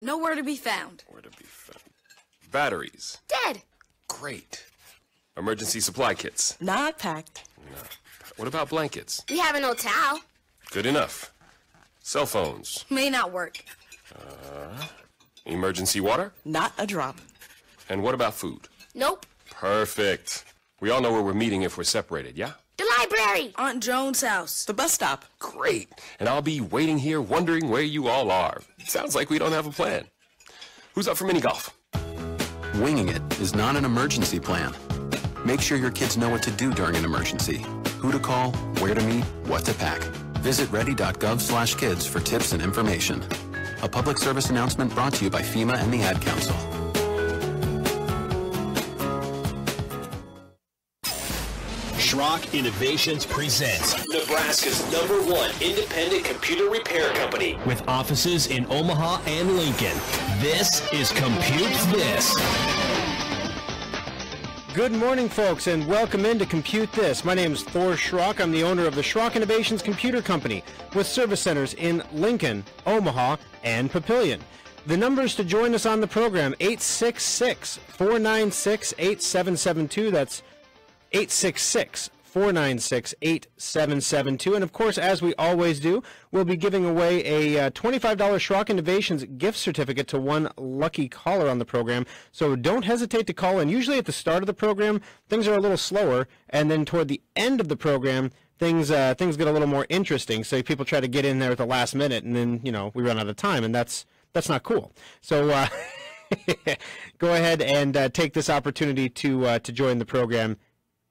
Nowhere to be found. Where to be found. Batteries. Dead. Great. Emergency supply kits. Not packed. No. What about blankets? We have an old towel. Good enough. Cell phones. May not work. Emergency water? Not a drop. And what about food? Nope. Perfect. We all know where we're meeting if we're separated, yeah? The library. Aunt Joan's house. The bus stop. Great. And I'll be waiting here wondering where you all are. Sounds like we don't have a plan. Who's up for mini golf? Winging it is not an emergency plan. Make sure your kids know what to do during an emergency. Who to call, where to meet, what to pack. Visit ready.gov/kids for tips and information. A public service announcement brought to you by FEMA and the Ad Council. Schrock Innovations presents Nebraska's #1 independent computer repair company with offices in Omaha and Lincoln. This is Compute This. Good morning, folks, and welcome into Compute This. My name is Thor Schrock. I'm the owner of the Schrock Innovations Computer Company with service centers in Lincoln, Omaha, and Papillion. The numbers to join us on the program, 866-496-8772. That's 866-496-8772. And, of course, as we always do, we'll be giving away a $25 Schrock Innovations gift certificate to one lucky caller on the program. So don't hesitate to call in. Usually at the start of the program, things are a little slower, and then toward the end of the program, things get a little more interesting. So people try to get in there at the last minute, and then, we run out of time, and that's not cool. So go ahead and take this opportunity to join the program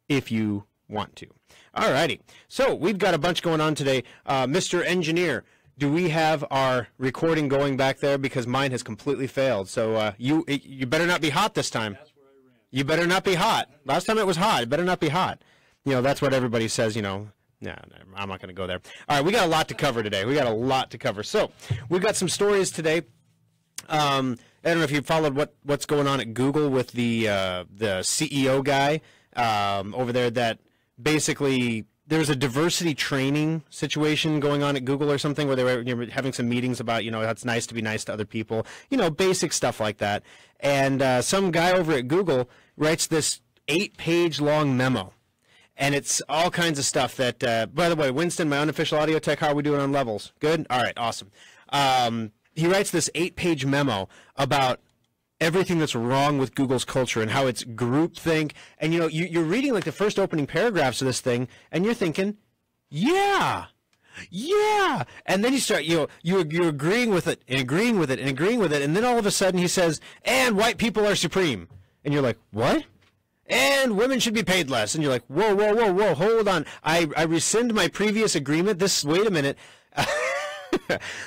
if you want to. All righty. So we've got a bunch going on today. Mr. Engineer, do we have our recording going back there? Because mine has completely failed. So you better not be hot this time. That's where I ran. You better not be hot. Last time it was hot. It better not be hot. That's what everybody says, No, I'm not going to go there. All right, we got a lot to cover today. So we've got some stories today. I don't know if you followed what's going on at Google with the CEO guy over there, that basically there's a diversity training situation going on at Google or something, where they were having some meetings about, it's nice to be nice to other people, basic stuff like that. And some guy over at Google writes this 8-page long memo. And it's all kinds of stuff that, by the way, Winston, my unofficial audio tech, how are we doing on levels? Good? All right, awesome. He writes this 8-page memo about everything that's wrong with Google's culture and how it's groupthink. And, you're reading like the first opening paragraphs of this thing, and you're thinking, yeah. And then you start, you're agreeing with it and agreeing with it and agreeing with it. And then all of a sudden he says, and white people are supreme. And you're like, what? And women should be paid less. And you're like, whoa, hold on. I rescind my previous agreement. Wait a minute.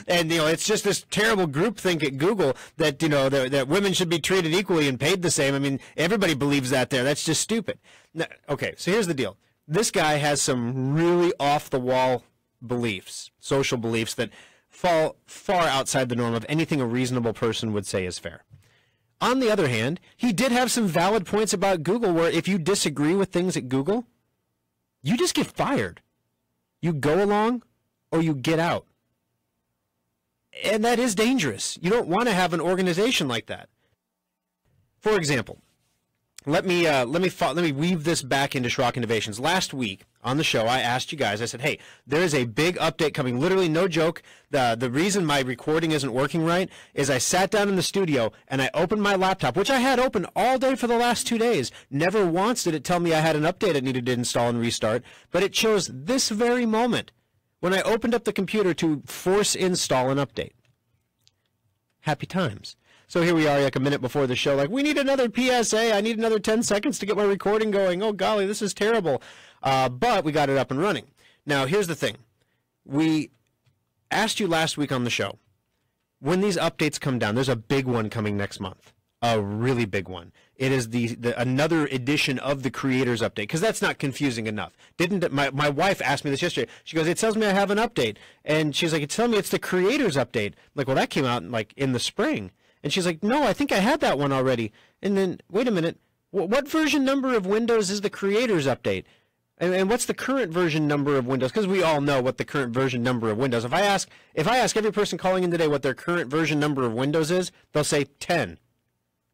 And, it's just this terrible groupthink at Google that, that women should be treated equally and paid the same. I mean, everybody believes that there. That's just stupid. Now, okay, so here's the deal. This guy has some really off-the-wall beliefs, social beliefs, that fall far outside the norm of anything a reasonable person would say is fair. On the other hand, he did have some valid points about Google, where if you disagree with things at Google, you just get fired. You go along or you get out. And that is dangerous. You don't want to have an organization like that. For example, let me weave this back into Schrock Innovations. Last week on the show, I asked you guys, I said, hey, there is a big update coming. Literally, no joke. The reason my recording isn't working right is I sat down in the studio and I opened my laptop, which I had open all day for the last 2 days. Never once did it tell me I had an update it needed to install and restart, but it chose this very moment when I opened up the computer to force install an update. Happy times. So here we are, like a minute before the show, like, we need another PSA. I need another 10 seconds to get my recording going. Oh, golly, this is terrible. But we got it up and running. Now, here's the thing. We asked you last week on the show, when these updates come down, there's a big one coming next month. A really big one. It is another edition of the Creators Update, because that's not confusing enough. My wife asked me this yesterday. She goes, it tells me I have an update. And she's like, it's telling me it's the Creators Update. I'm like, well, that came out in the spring. And she's like, no, I think I had that one already. And then, wait a minute, what version number of Windows is the Creators Update? And what's the current version number of Windows? Because we all know what the current version number of Windows. If I ask every person calling in today what their current version number of Windows is, they'll say 10.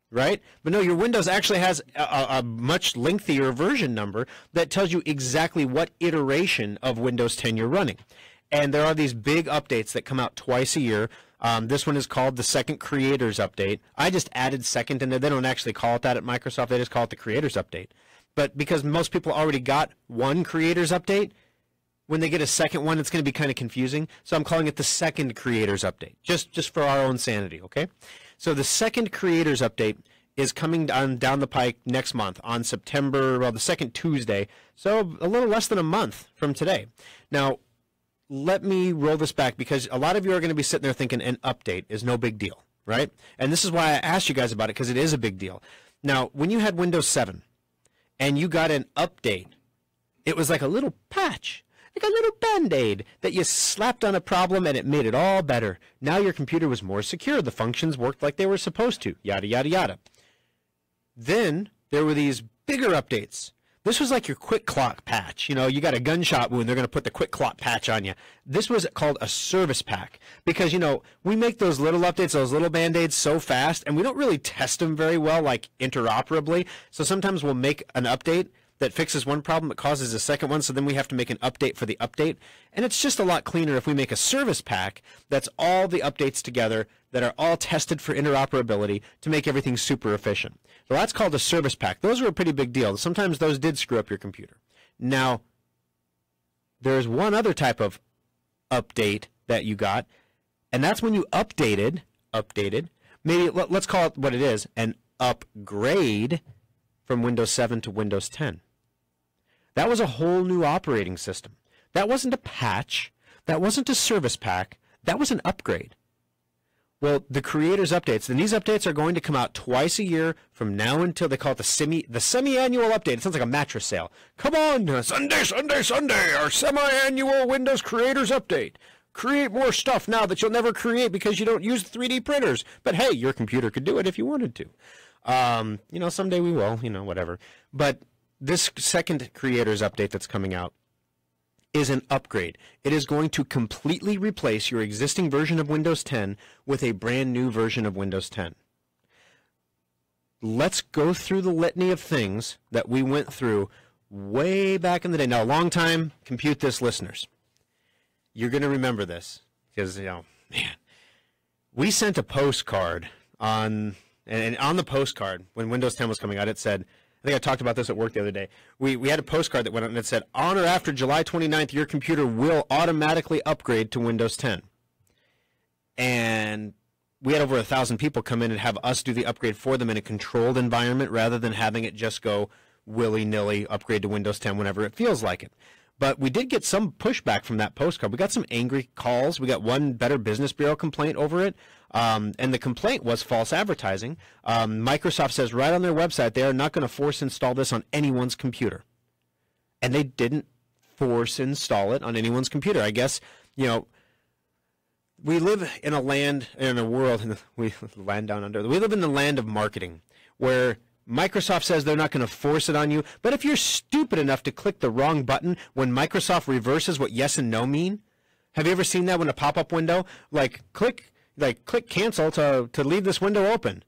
Right? But no, your Windows actually has a much lengthier version number that tells you exactly what iteration of Windows 10 you're running. And there are these big updates that come out twice a year. This one is called the Second Creators Update. I just added second in there. They don't actually call it that at Microsoft. They just call it the Creators Update. But because most people already got one Creators Update, when they get a second one, it's going to be kind of confusing. So I'm calling it the Second Creators Update, just for our own sanity, okay? So the Second Creators Update is coming down the pike next month on September, the second Tuesday, so a little less than a month from today. Now, let me roll this back because a lot of you are going to be sitting there thinking an update is no big deal, right? And this is why I asked you guys about it, because it is a big deal. Now, when you had Windows 7 and you got an update, it was like a little patch, like a little Band-Aid that you slapped on a problem and it made it all better. Now your computer was more secure. The functions worked like they were supposed to, yada, yada, yada. Then there were these bigger updates. This was like your quick clock patch. You know, you got a gunshot wound, they're going to put the quick clock patch on you. This was called a service pack because, you know, we make those little updates, those little Band-Aids so fast, and we don't really test them very well, like interoperably. So sometimes we'll make an update that fixes one problem that causes a second one, so then we have to make an update for the update. And it's just a lot cleaner if we make a service pack that's all the updates together that are all tested for interoperability to make everything super efficient. So that's called a service pack. Those are a pretty big deal. Sometimes those did screw up your computer. Now, there's one other type of update that you got, and that's when you updated, maybe let's call it what it is, an upgrade from Windows 7 to Windows 10. That was a whole new operating system. That wasn't a patch. That wasn't a service pack. That was an upgrade. Well, the Creators Updates, and these updates are going to come out twice a year from now until they call it the semi-annual update. It sounds like a mattress sale. Come on, Sunday, our semi-annual Windows Creators Update. Create more stuff now that you'll never create because you don't use 3D printers. But hey, your computer could do it if you wanted to. You know, someday we will, you know, whatever. But this second Creators Update that's coming out is an upgrade. It is going to completely replace your existing version of Windows 10 with a brand new version of Windows 10. Let's go through the litany of things that we went through way back in the day. Now, a long time, compute this, listeners. You're going to remember this because, you know, man, we sent a postcard and on the postcard, when Windows 10 was coming out, it said, I think I talked about this at work the other day. We had a postcard that went out and it said, on or after July 29th, your computer will automatically upgrade to Windows 10. And we had over 1,000 people come in and have us do the upgrade for them in a controlled environment rather than having it just go willy-nilly upgrade to Windows 10 whenever it feels like it. But we did get some pushback from that postcard. We got some angry calls. We got one Better Business Bureau complaint over it. And the complaint was false advertising. Microsoft says right on their website they are not going to force install this on anyone's computer. And they didn't force install it on anyone's computer. I guess, you know, we live in a land, in a world, land down under. We live in the land of marketing where Microsoft says they're not going to force it on you. But if you're stupid enough to click the wrong button when Microsoft reverses what yes and no mean, have you ever seen that when a pop-up window, click cancel to leave this window open.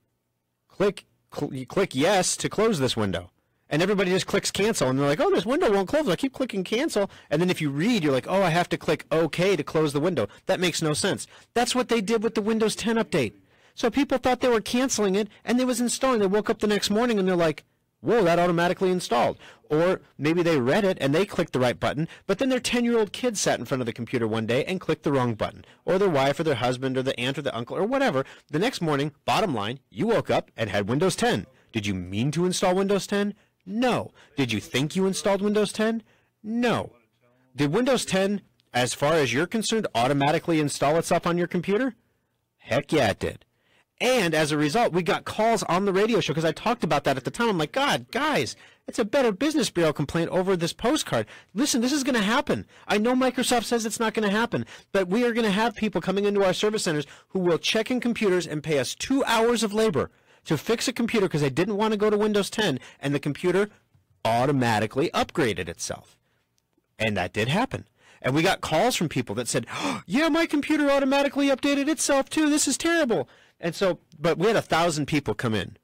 You click yes to close this window. And everybody just clicks cancel, and they're like, oh, this window won't close. I keep clicking cancel. And then if you read, you're like, oh, I have to click OK to close the window. That makes no sense. That's what they did with the Windows 10 update. So people thought they were canceling it, and they was installing. They woke up the next morning, and they're like, whoa, that automatically installed. Or maybe they read it, and they clicked the right button, but then their 10-year-old kid sat in front of the computer one day and clicked the wrong button. Or their wife or their husband or the aunt or the uncle or whatever. The next morning, bottom line, you woke up and had Windows 10. Did you mean to install Windows 10? No. Did you think you installed Windows 10? No. Did Windows 10, as far as you're concerned, automatically install itself on your computer? Heck yeah, it did. And as a result, we got calls on the radio show because I talked about that at the time. I'm like, God, guys, it's a Better Business Bureau complaint over this postcard. Listen, this is going to happen. I know Microsoft says it's not going to happen, but we are going to have people coming into our service centers who will check in computers and pay us 2 hours of labor to fix a computer because they didn't want to go to Windows 10, and the computer automatically upgraded itself. And that did happen. And we got calls from people that said, oh, yeah, my computer automatically updated itself too. This is terrible. And so, but we had 1,000 people come in.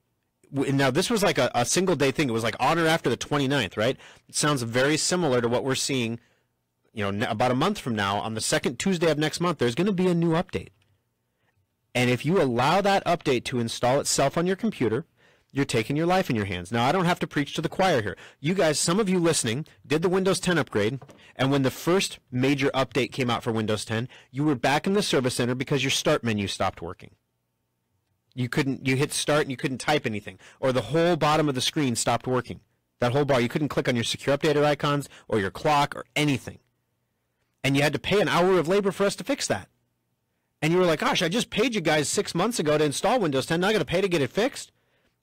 Now, this was like a single day thing. It was like on or after the 29th, right? It sounds very similar to what we're seeing, about a month from now. On the second Tuesday of next month, there's going to be a new update. And if you allow that update to install itself on your computer, you're taking your life in your hands. Now, I don't have to preach to the choir here. You guys, some of you listening, did the Windows 10 upgrade, and when the first major update came out for Windows 10, you were back in the Service Center because your Start menu stopped working. You hit Start and you couldn't type anything, or the whole bottom of the screen stopped working. That whole bar, you couldn't click on your Secure Updated icons or your clock or anything. And you had to pay an hour of labor for us to fix that. And you were like, gosh, I just paid you guys 6 months ago to install Windows 10. Now I got to pay to get it fixed?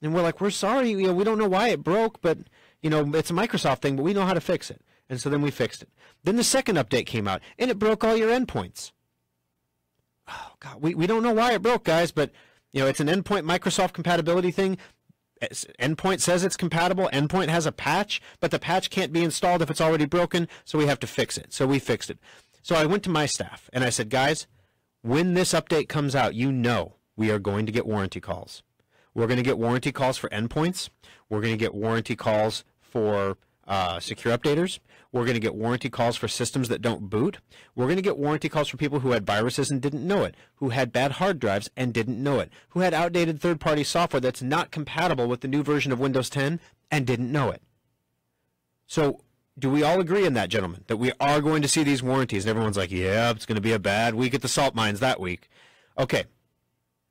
And we're like, we're sorry, we don't know why it broke, but, it's a Microsoft thing, but we know how to fix it. And so then we fixed it. Then the second update came out, and it broke all your endpoints. Oh, God, we don't know why it broke, guys, but, it's an endpoint Microsoft compatibility thing. Endpoint says it's compatible. Endpoint has a patch, but the patch can't be installed if it's already broken, so we have to fix it. So we fixed it. So I went to my staff, and I said, guys, when this update comes out, we are going to get warranty calls. We're going to get warranty calls for endpoints. We're going to get warranty calls for secure updaters. We're going to get warranty calls for systems that don't boot. We're going to get warranty calls for people who had viruses and didn't know it, who had bad hard drives and didn't know it, who had outdated third-party software that's not compatible with the new version of Windows 10 and didn't know it. So do we all agree on that, gentlemen, that we are going to see these warranties? And everyone's like, yeah, it's going to be a bad week at the salt mines that week. Okay,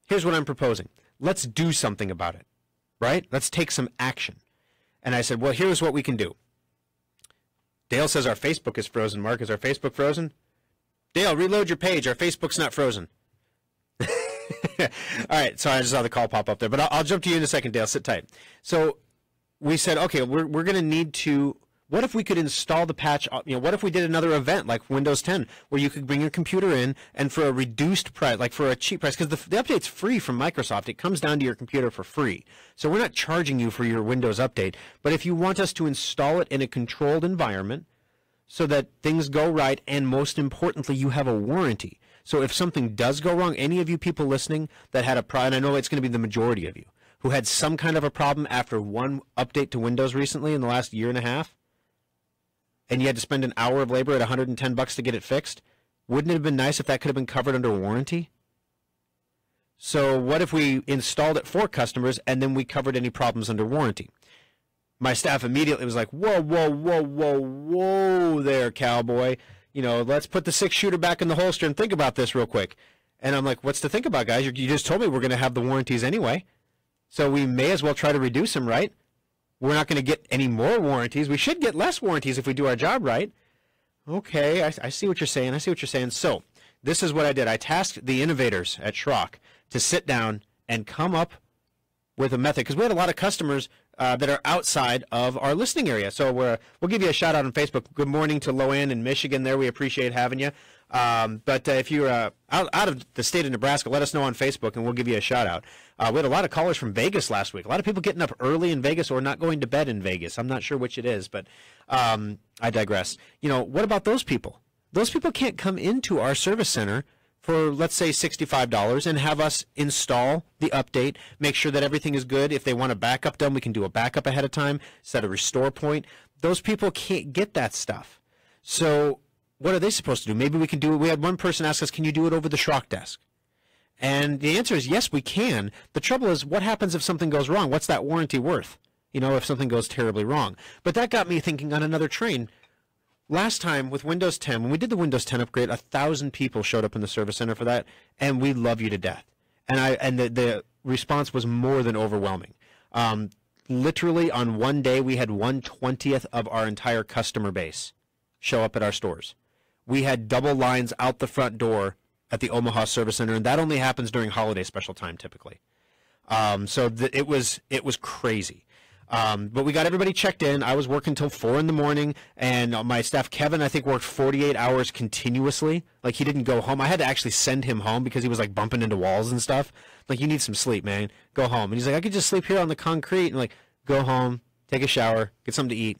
here's what I'm proposing. Let's do something about it, right? Let's take some action. And I said, well, here's what we can do. Dale says our Facebook is frozen. Mark, is our Facebook frozen? Dale, reload your page. Our Facebook's not frozen. All right, sorry, I just saw the call pop up there. But I'll jump to you in a second, Dale. Sit tight. So we said, okay, we're going to need to, what if we could install the patch, what if we did another event like Windows 10 where you could bring your computer in and for a reduced price, like for a cheap price, because the update's free from Microsoft. It comes down to your computer for free. So we're not charging you for your Windows update. But if you want us to install it in a controlled environment so that things go right, and most importantly, you have a warranty. So if something does go wrong, any of you people listening that had a problem, and I know it's going to be the majority of you, who had some kind of a problem after one update to Windows recently in the last year and a half, and you had to spend an hour of labor at $110 to get it fixed, wouldn't it have been nice if that could have been covered under warranty? So what if we installed it for customers and then we covered any problems under warranty? My staff immediately was like, whoa, whoa, whoa, whoa, whoa there, cowboy. Let's put the 6-shooter back in the holster and think about this real quick. And I'm like, what's to think about, guys? You just told me we're going to have the warranties anyway. So we may as well try to reduce them, right? We're not going to get any more warranties. We should get less warranties if we do our job right. Okay, I see what you're saying. I see what you're saying. So this is what I did. I tasked the innovators at Schrock to sit down and come up with a method, because we had a lot of customers that are outside of our listening area. So we'll give you a shout out on Facebook. Good morning to Loanne in Michigan there. We appreciate having you. But if you're out of the state of Nebraska, let us know on Facebook and we'll give you a shout out. We had a lot of callers from Vegas last week. A lot of people getting up early in Vegas or not going to bed in Vegas. I'm not sure which it is, but I digress. What about those people? Those people can't come into our service center for, let's say, $65 and have us install the update, make sure that everything is good. If they want a backup done, we can do a backup ahead of time, set a restore point. Those people can't get that stuff. So what are they supposed to do? Maybe we can do it. We had one person ask us, can you do it over the Schrock desk? And the answer is yes, we can. The trouble is, what happens if something goes wrong? What's that warranty worth? If something goes terribly wrong. But that got me thinking on another train. Last time with Windows 10, when we did the Windows 10 upgrade, 1,000 people showed up in the service center for that, and we love you to death. And the response was more than overwhelming. Literally on one day, we had 1/20th of our entire customer base show up at our stores. We had double lines out the front door at the Omaha Service Center, and that only happens during holiday special time typically. It was crazy. But we got everybody checked in. I was working till 4 in the morning, and my staff, Kevin, I think worked 48 hours continuously. Like, he didn't go home. I had to actually send him home because he was like bumping into walls and stuff. Like, you need some sleep, man. Go home. And he's like, I could just sleep here on the concrete. And like, go home, take a shower, get something to eat,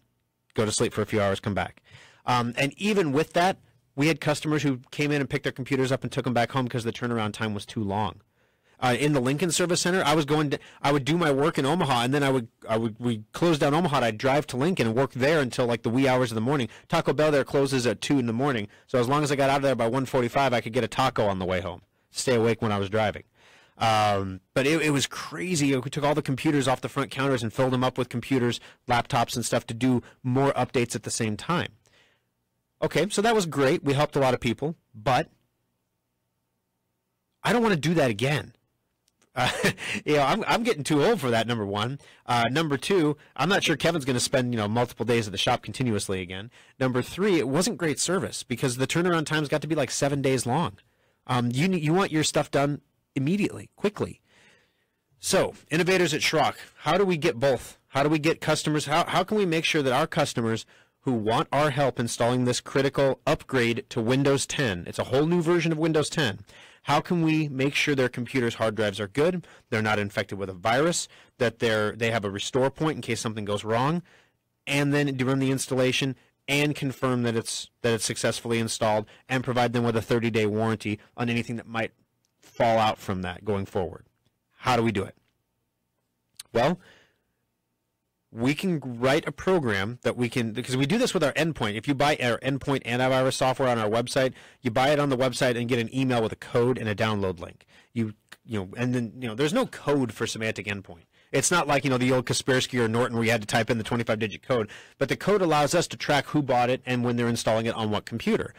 go to sleep for a few hours, come back. And even with that, we had customers who came in and picked their computers up and took them back home because the turnaround time was too long. In the Lincoln Service Center, I would do my work in Omaha, and then we close down Omaha. And I'd drive to Lincoln and work there until like the wee hours of the morning. Taco Bell there closes at 2 in the morning, so as long as I got out of there by 1:45, I could get a taco on the way home. Stay awake when I was driving. But it was crazy. We took all the computers off the front counters and filled them up with computers, laptops, and stuff to do more updates at the same time. Okay, so that was great. We helped a lot of people, but I don't want to do that again. I'm getting too old for that, number one. Number two, I'm not sure Kevin's going to spend, multiple days at the shop continuously again. Number three, it wasn't great service because the turnaround times got to be like 7 days long. You want your stuff done immediately, quickly. So, innovators at Schrock, how do we get both? How do we get customers? How can we make sure that our customers who want our help installing this critical upgrade to Windows 10, it's a whole new version of Windows 10, how can we make sure their computers' hard drives are good, they're not infected with a virus, that they have a restore point in case something goes wrong, and then run the installation and confirm that it's successfully installed and provide them with a 30-day warranty on anything that might fall out from that going forward? How do we do it? Well, we can write a program that we can, because we do this with our Endpoint. If you buy our Endpoint antivirus software on our website, you buy it on the website and get an email with a code and a download link. And then there's no code for Symantec Endpoint. It's not like the old Kaspersky or Norton where you had to type in the 25-digit code, but the code allows us to track who bought it and when they're installing it on what computer.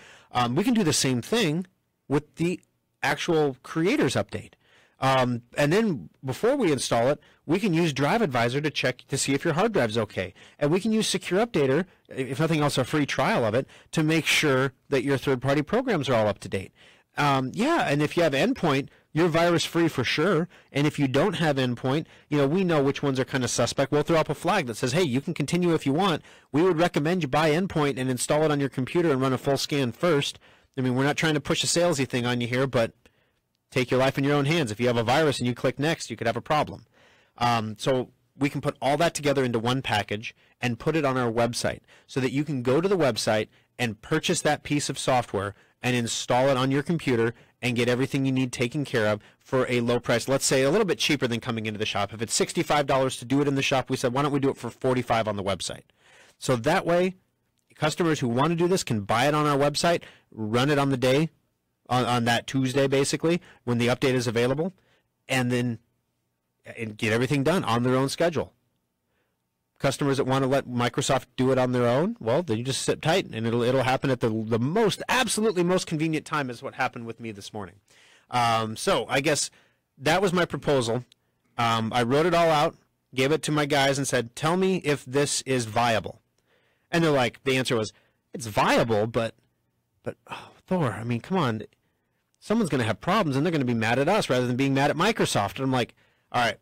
We can do the same thing with the actual creators update. And then before we install it, we can use Drive Advisor to check to see if your hard drive's okay. And we can use Secure Updater, if nothing else, a free trial of it, to make sure that your third-party programs are all up to date. And if you have Endpoint, you're virus-free for sure. And if you don't have Endpoint, we know which ones are kind of suspect. We'll throw up a flag that says, hey, you can continue if you want. We would recommend you buy Endpoint and install it on your computer and run a full scan first. I mean, we're not trying to push a salesy thing on you here, but take your life in your own hands. If you have a virus and you click next, you could have a problem. So we can put all that together into one package and put it on our website so that you can go to the website and purchase that piece of software and install it on your computer and get everything you need taken care of for a low price. Let's say a little bit cheaper than coming into the shop. If it's $65 to do it in the shop, we said, why don't we do it for $45 on the website? So that way, customers who want to do this can buy it on our website, run it on the day, on that Tuesday, basically, when the update is available, and then get everything done on their own schedule. Customers that want to let Microsoft do it on their own, well, then you just sit tight, and it'll happen at the absolutely most convenient time, is what happened with me this morning. So I guess that was my proposal. I wrote it all out, gave it to my guys, and said, tell me if this is viable. And they're like, the answer was, it's viable, but oh, Thor, I mean, come on. Someone's going to have problems, and they're going to be mad at us rather than being mad at Microsoft. And I'm like, all right,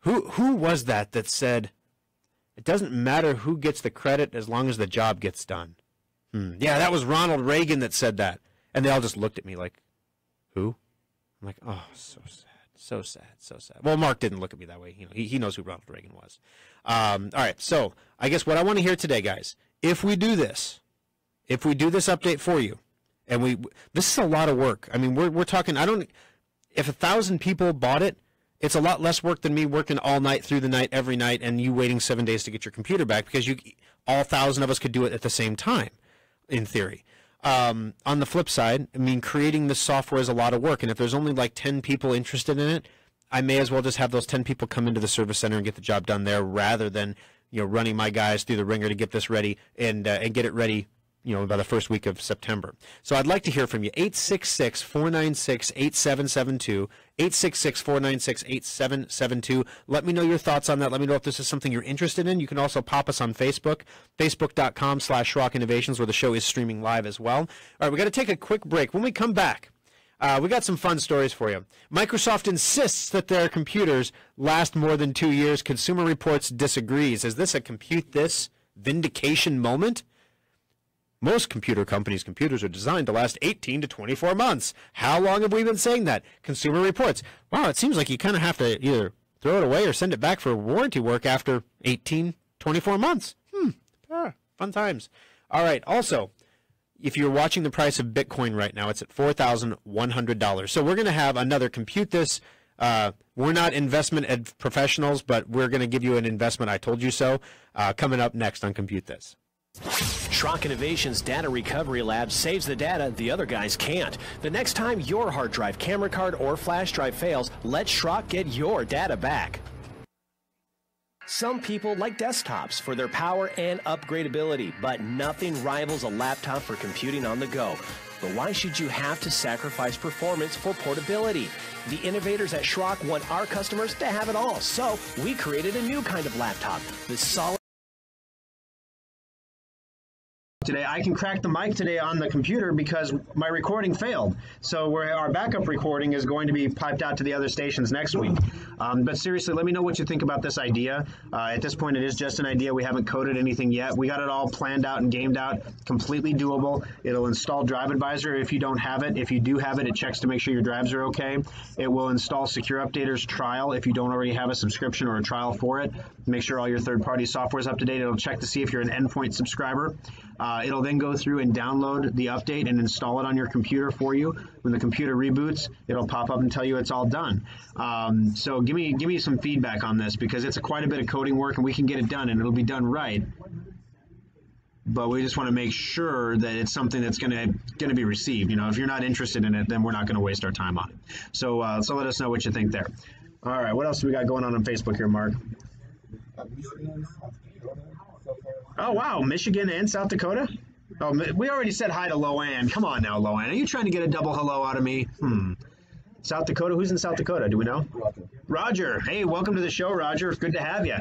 who was that said, it doesn't matter who gets the credit as long as the job gets done? Yeah, that was Ronald Reagan that said that. And they all just looked at me like, who? I'm like, oh, so sad, so sad, so sad. Well, Mark didn't look at me that way. He knows who Ronald Reagan was. All right, so I guess what I want to hear today, guys, if we do this update for you, and this is a lot of work. I mean, we're talking, if 1,000 people bought it, it's a lot less work than me working all night through the night, every night, and you waiting 7 days to get your computer back, because all 1,000 of us could do it at the same time, in theory. On the flip side, I mean, creating this software is a lot of work, and if there's only like 10 people interested in it, I may as well just have those 10 people come into the service center and get the job done there, rather than running my guys through the ringer to get this ready and get it ready by the first week of September. So I'd like to hear from you. 866-496-8772, 866-496-8772. Let me know your thoughts on that. Let me know if this is something you're interested in. You can also pop us on Facebook, facebook.com/Schrock Innovations, where the show is streaming live as well. All right, we got to take a quick break. When we come back, we got some fun stories for you. Microsoft insists that their computers last more than 2 years. Consumer Reports disagrees. Is this a compute this vindication moment? Most computer companies' computers are designed to last 18 to 24 months. How long have we been saying that? Consumer Reports. Wow, it seems like you kind of have to either throw it away or send it back for warranty work after 18, 24 months. Fun times. All right. Also, if you're watching the price of Bitcoin right now, it's at $4,100. So we're going to have another Compute This. We're not investment professionals, but we're going to give you an investment I told you so coming up next on Compute This. Schrock Innovations Data Recovery Lab saves the data the other guys can't. The next time your hard drive, camera card, or flash drive fails, let Schrock get your data back. Some people like desktops for their power and upgradability, but nothing rivals a laptop for computing on the go. But why should you have to sacrifice performance for portability? The innovators at Schrock want our customers to have it all, so we created a new kind of laptop, the solid. Today, I can crack the mic today on the computer because my recording failed. So our backup recording is going to be piped out to the other stations next week. But seriously, let me know what you think about this idea. At this point, it is just an idea. We haven't coded anything yet. We got it all planned out and gamed out, completely doable. It'll install Drive Advisor if you don't have it. If you do have it, it checks to make sure your drives are okay. It will install Secure Updater's trial if you don't already have a subscription or a trial for it. Make sure all your third-party software is up to date. It'll check to see if you're an Endpoint subscriber. It'll then go through and download the update and install it on your computer for you. When the computer reboots, it'll pop up and tell you it's all done. So give me some feedback on this because it's quite a bit of coding work and we can get it done and it'll be done right. But we just want to make sure that it's something that's going to be received. You know, if you're not interested in it, then we're not going to waste our time on it. So let us know what you think there. All right, what else do we got going on Facebook here, Mark? Oh, wow, Michigan and South Dakota? Oh, we already said hi to Loanne. Come on now, Loanne. Are you trying to get a double hello out of me? South Dakota? Who's in South Dakota? Do we know? Roger. Hey, welcome to the show, Roger. Good to have you.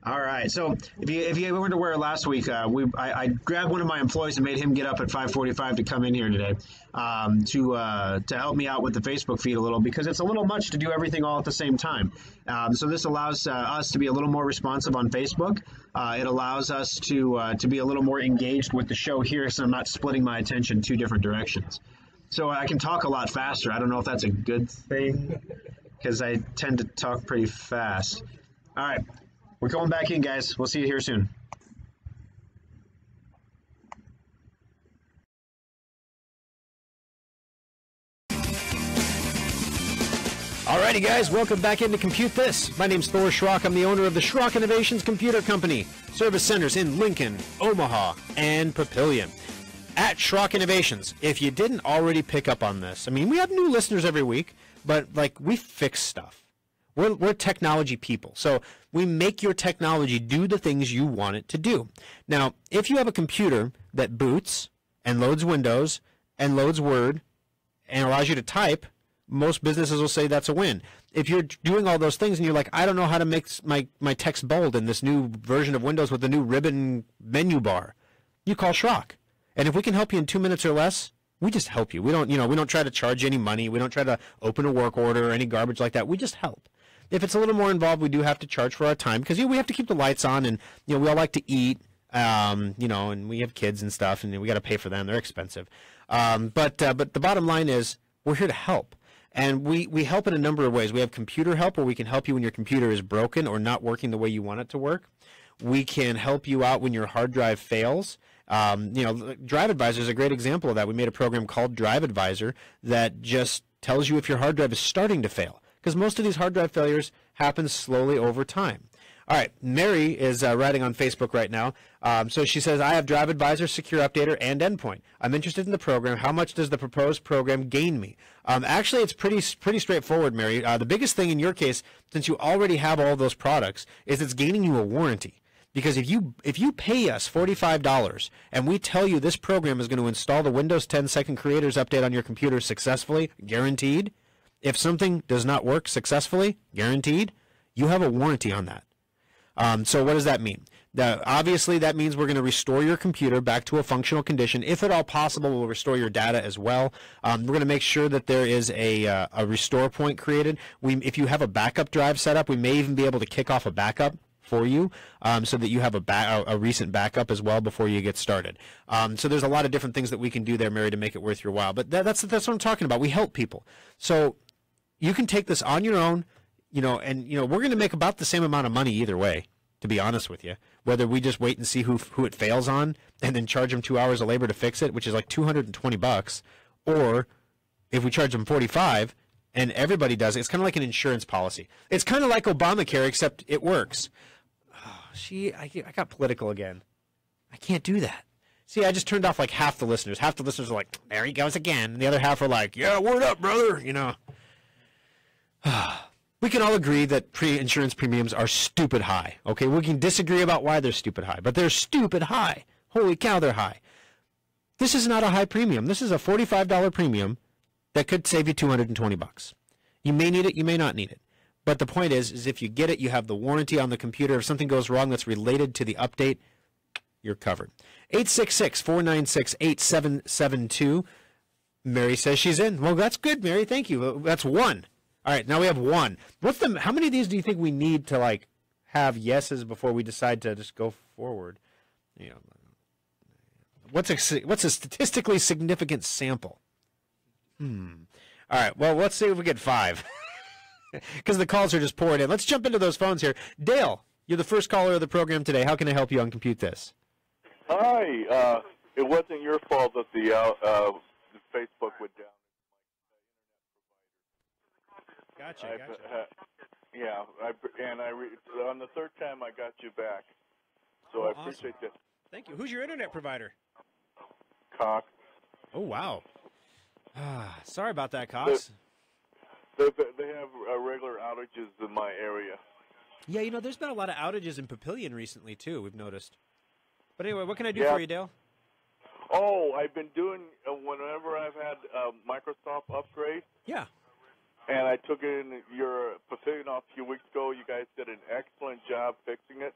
All right. So if you weren't aware last week, I grabbed one of my employees and made him get up at 5:45 to come in here today to help me out with the Facebook feed a little because it's a little much to do everything all at the same time. So this allows us to be a little more responsive on Facebook. It allows us to be a little more engaged with the show here, so I'm not splitting my attention two different directions. So I can talk a lot faster. I don't know if that's a good thing because I tend to talk pretty fast. All right. We're going back in, guys. We'll see you here soon. Alrighty, guys. Welcome back into Compute This. My name's Thor Schrock. I'm the owner of the Schrock Innovations Computer Company. Service centers in Lincoln, Omaha, and Papillion. At Schrock Innovations, if you didn't already pick up on this, I mean, we have new listeners every week, but, like, we fix stuff. We're technology people, so we make your technology do the things you want it to do. Now, if you have a computer that boots and loads Windows and loads Word and allows you to type, most businesses will say that's a win. If you're doing all those things and you're like, I don't know how to make my text bold in this new version of Windows with the new ribbon menu bar, you call Schrock. And if we can help you in 2 minutes or less, we just help you. We don't try to charge you any money. We don't try to open a work order or any garbage like that. We just help. If it's a little more involved, we do have to charge for our time because we have to keep the lights on, and we all like to eat, and we have kids and stuff, and we got to pay for them. They're expensive. But the bottom line is we're here to help, and we help in a number of ways. We have computer help where we can help you when your computer is broken or not working the way you want it to work. We can help you out when your hard drive fails. Drive Advisor is a great example of that. We made a program called Drive Advisor that just tells you if your hard drive is starting to fail, because most of these hard drive failures happen slowly over time. All right, Mary is writing on Facebook right now. So she says, I have Drive Advisor, Secure Updater, and Endpoint. I'm interested in the program. How much does the proposed program gain me? Actually, it's pretty straightforward, Mary. The biggest thing in your case, since you already have all those products, is it's gaining you a warranty. Because if you pay us $45 and we tell you this program is going to install the Windows 10 Second Creators Update on your computer successfully, guaranteed, if something does not work successfully, guaranteed, you have a warranty on that. So what does that mean? Obviously, that means we're going to restore your computer back to a functional condition. If at all possible, we'll restore your data as well. We're going to make sure that there is a restore point created. If you have a backup drive set up, we may even be able to kick off a backup for you so that you have a recent backup as well before you get started. So there's a lot of different things that we can do there, Mary, to make it worth your while. But that's what I'm talking about. We help people. So you can take this on your own, and we're going to make about the same amount of money either way. to be honest with you. Whether we just wait and see who it fails on and then charge them 2 hours of labor to fix it, which is like $220, or if we charge them $45 and everybody does it, it's kind of like an insurance policy. It's kind of like Obamacare, except it works. Oh, I got political again. I can't do that. See, I just turned off like half the listeners. Half the listeners are like, there he goes again. And the other half are like, yeah, word up, brother. You know. We can all agree that insurance premiums are stupid high. Okay, we can disagree about why they're stupid high, but they're stupid high. Holy cow, they're high. This is not a high premium. This is a $45 premium that could save you $220. You may need it, you may not need it. But the point is if you get it, you have the warranty on the computer. If something goes wrong that's related to the update, you're covered. 866-496-8772. Mary says she's in. Well, that's good, Mary. Thank you. That's one. All right, now we have one. How many of these do you think we need to like have yeses before we decide to just go forward? You know, what's a statistically significant sample? All right, well, let's see if we get 5. Because the calls are just pouring in. Let's jump into those phones here. Dale, you're the first caller of the program today. How can I help you on Compute This? Hi. It wasn't your fault that the Facebook went down. Gotcha. On the third time I got you back, so I appreciate that. Thank you. Who's your internet provider? Cox. Oh, wow. Sorry about that, Cox. They have regular outages in my area. Yeah, you know, there's been a lot of outages in Papillion recently, too, we've noticed. But anyway, what can I do for you, Dale? Oh, I've been doing, whenever I've had a Microsoft upgrade. Yeah. And I took it in your Papillion a few weeks ago. You guys did an excellent job fixing it.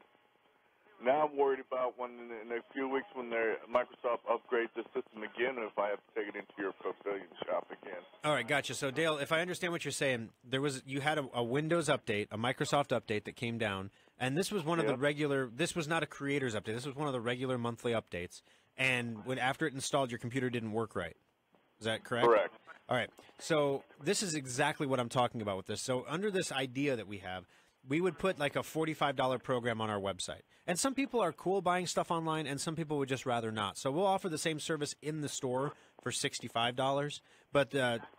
Now I'm worried about when in a few weeks when Microsoft upgrades the system again, if I have to take it into your Papillion shop again. All right, gotcha. So, Dale, if I understand what you're saying, you had a Windows update, a Microsoft update that came down, and this was one of the regular. This was not a creator's update. This was one of the regular monthly updates. And after it installed, your computer didn't work right. Is that correct? Correct. All right. So this is exactly what I'm talking about with this. So under this idea that we have, we would put like a $45 program on our website. And some people are cool buying stuff online, and some people would just rather not. So we'll offer the same service in the store for $65. But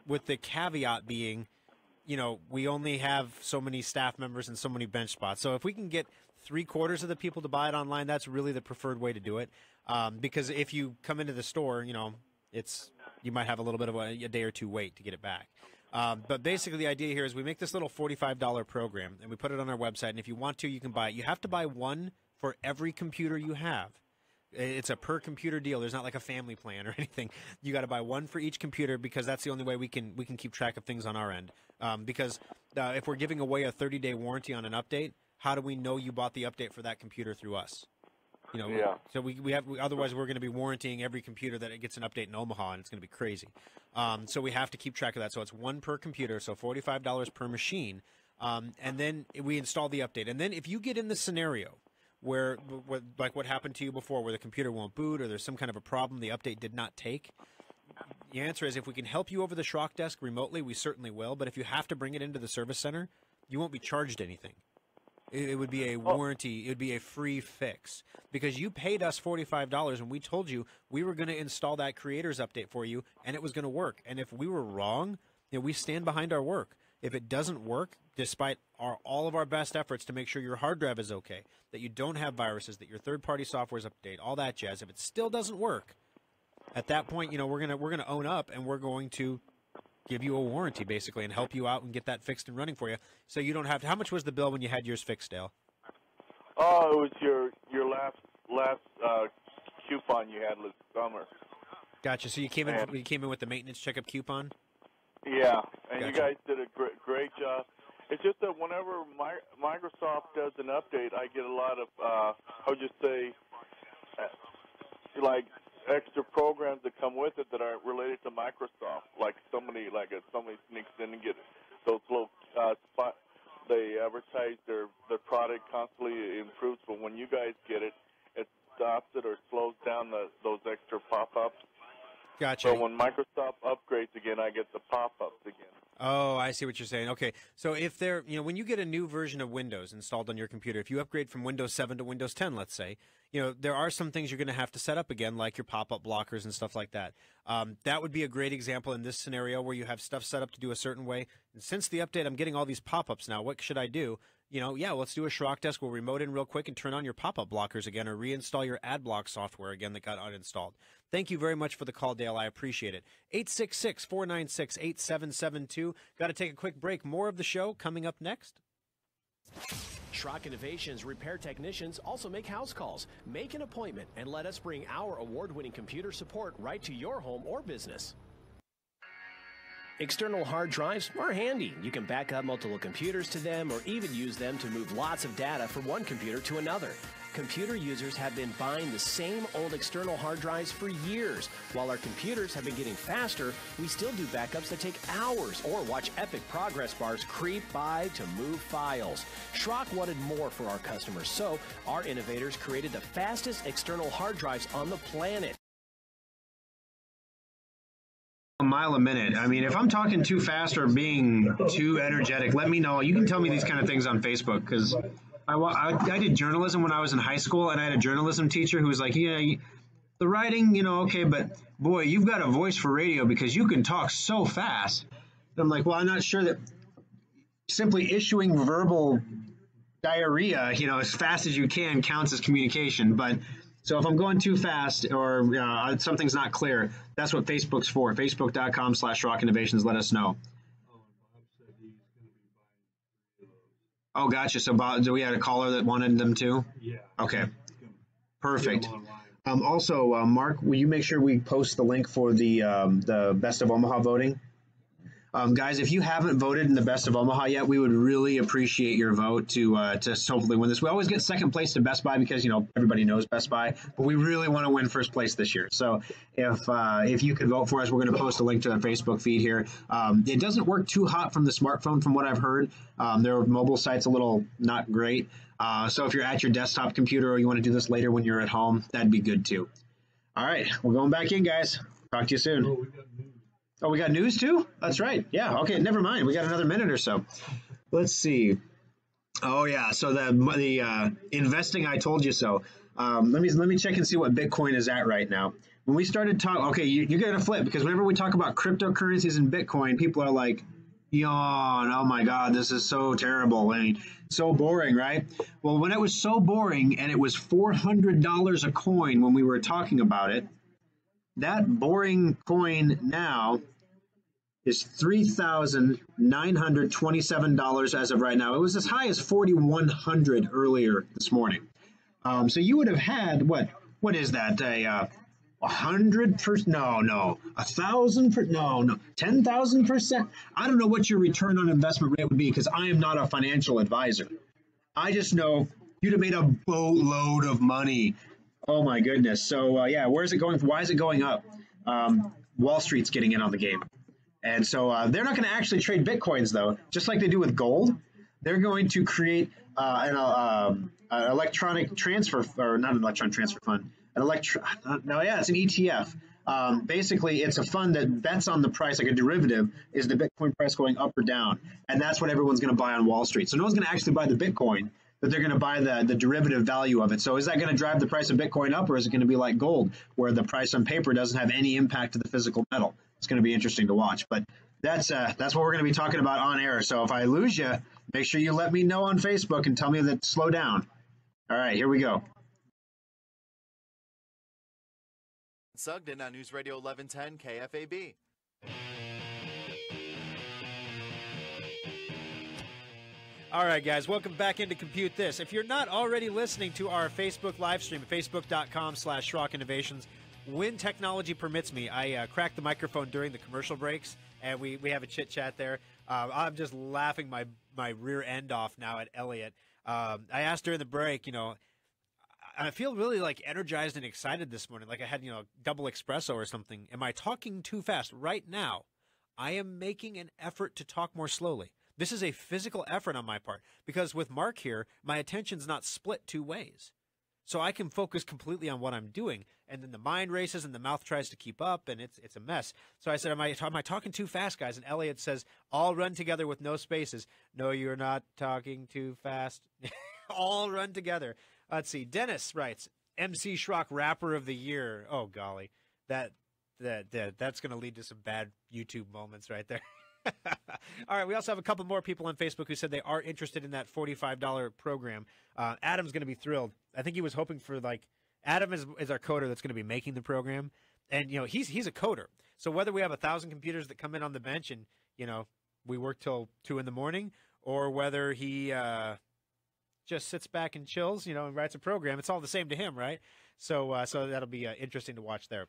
with the caveat being, you know, we only have so many staff members and so many bench spots. So if we can get 3/4 of the people to buy it online, that's really the preferred way to do it. Because if you come into the store, you know, you might have a little bit of a day or two wait to get it back. But basically the idea here is we make this little $45 program, and we put it on our website, and if you want to, you can buy it. You have to buy one for every computer you have. It's a per computer deal. There's not like a family plan or anything. You got to buy one for each computer because that's the only way we can keep track of things on our end. Because if we're giving away a 30-day warranty on an update, how do we know you bought the update for that computer through us? You know, so otherwise we're going to be warranting every computer that it gets an update in Omaha, and it's going to be crazy. So we have to keep track of that. So it's one per computer, so $45 per machine, and then we install the update. And then if you get in the scenario where like what happened to you before, where the computer won't boot or there's some kind of a problem, the update did not take, the answer is if we can help you over the Schrock desk remotely, we certainly will. But if you have to bring it into the service center, you won't be charged anything. It would be a warranty. It would be a free fix because you paid us $45 and we told you we were going to install that creator's update for you and it was going to work. And if we were wrong, you know, we stand behind our work. If it doesn't work, despite all of our best efforts to make sure your hard drive is okay, that you don't have viruses, that your third-party software is up to date, all that jazz, if it still doesn't work, at that point, you know, we're gonna own up and we're going to give you a warranty basically and help you out and get that fixed and running for you, so you don't have to. How much was the bill when you had yours fixed, Dale? Oh, it was your last coupon you had last summer. Gotcha. So you came in with the maintenance checkup coupon. Yeah, and Gotcha. You guys did a great job. It's just that whenever Microsoft does an update, I get a lot of like extra programs that come with it that aren't related to Microsoft. Like somebody sneaks in and get those little they advertise their product constantly improves, but when you guys get it, it stops it or slows down those extra pop-ups. Gotcha. So when Microsoft upgrades again, I get the pop-ups again. Oh, I see what you're saying. Okay. So if there, when you get a new version of Windows installed on your computer, if you upgrade from Windows 7 to Windows 10, let's say, there are some things you're going to have to set up again, like your pop-up blockers and stuff like that. That would be a great example in this scenario where you have stuff set up to do a certain way. And since the update, I'm getting all these pop-ups now. What should I do? Let's do a Schrock Desk. We'll remote in real quick and turn on your pop-up blockers again, or reinstall your AdBlock software again that got uninstalled. Thank you very much for the call, Dale. I appreciate it. 866-496-8772. Got to take a quick break. More of the show coming up next. Schrock Innovations repair technicians also make house calls. Make an appointment and let us bring our award-winning computer support right to your home or business. External hard drives are handy. You can back up multiple computers to them or even use them to move lots of data from one computer to another. Computer users have been buying the same old external hard drives for years. While our computers have been getting faster, we still do backups that take hours or watch epic progress bars creep by to move files. Schrock wanted more for our customers, so our innovators created the fastest external hard drives on the planet. A mile a minute. I mean, if I'm talking too fast or being too energetic, let me know. You can tell me these kind of things on Facebook, because I did journalism when I was in high school, and I had a journalism teacher who was like, yeah, the writing, okay, but boy, you've got a voice for radio because you can talk so fast. And I'm like, well, I'm not sure that simply issuing verbal diarrhea, as fast as you can counts as communication. But so if I'm going too fast or something's not clear, that's what Facebook's for. Facebook.com/Schrock Innovations. Let us know. Oh, gotcha. So we had a caller that wanted them too? Yeah. Okay. Perfect. Also, Mark, will you make sure we post the link for the Best of Omaha voting? Guys, if you haven't voted in the Best of Omaha yet, we would really appreciate your vote to hopefully win this. We always get second place to Best Buy because, everybody knows Best Buy, but we really want to win first place this year. So if you could vote for us, we're going to post a link to our Facebook feed here. It doesn't work too hot from the smartphone from what I've heard. Their mobile site's a little not great. So if you're at your desktop computer or you want to do this later when you're at home, that'd be good too. All right, we're going back in, guys. Talk to you soon. Oh, we got news too? That's right. Yeah. Okay. Never mind. We got another minute or so. Let's see. Oh yeah. So the investing, I told you so. Let me check and see what Bitcoin is at right now. When we started talking, okay, you're gonna flip because whenever we talk about cryptocurrencies and Bitcoin, people are like, yawn. Oh my God, this is so terrible. I mean, so boring, right? Well, when it was so boring and it was $400 a coin when we were talking about it, that boring coin now is $3,927 as of right now. It was as high as $4,100 earlier this morning. So you would have had what is that? 100%? No, 1,000%? No, 10,000%? I don't know what your return on investment rate would be because I am not a financial advisor. I just know you'd have made a boatload of money. Oh my goodness. So where is it going? Why is it going up? Wall Street's getting in on the game. And so they're not going to actually trade Bitcoins, though, just like they do with gold. They're going to create an electronic transfer, or not an electronic transfer fund. It's an ETF. Basically, it's a fund that bets on the price, like a derivative, is the Bitcoin price going up or down. And that's what everyone's going to buy on Wall Street. So no one's going to actually buy the Bitcoin, but they're going to buy the derivative value of it. So is that going to drive the price of Bitcoin up, or is it going to be like gold, where the price on paper doesn't have any impact to the physical metal? It's going to be interesting to watch. But that's what we're going to be talking about on air. So if I lose you, make sure you let me know on Facebook and tell me that slow down. All right, here we go. Sugden on News Radio 1110 KFAB. All right, guys, welcome back into Compute This. If you're not already listening to our Facebook live stream at facebook.com/Schrock Innovations, when technology permits me, I crack the microphone during the commercial breaks, and we have a chit-chat there. I'm just laughing my rear end off now at Elliot. I asked during the break, I feel really energized and excited this morning, like I had, double espresso or something. Am I talking too fast? Right now, I am making an effort to talk more slowly. This is a physical effort on my part because with Mark here, my attention's not split two ways. so I can focus completely on what I'm doing. And then the mind races and the mouth tries to keep up, and it's a mess. So I said, am I talking too fast, guys? And Elliot says, all run together with no spaces. No, you're not talking too fast. All run together. Let's see. Dennis writes, MC Schrock Rapper of the Year. Oh, golly. That's going to lead to some bad YouTube moments right there. All right, we also have a couple more people on Facebook who said they are interested in that $45 program. Adam's going to be thrilled. I think he was hoping for, like, Adam is our coder that's going to be making the program. And, you know, he's a coder. So whether we have 1,000 computers that come in on the bench and, you know, we work till 2 in the morning, or whether he just sits back and chills, you know, and writes a program, it's all the same to him, right? So that'll be interesting to watch there.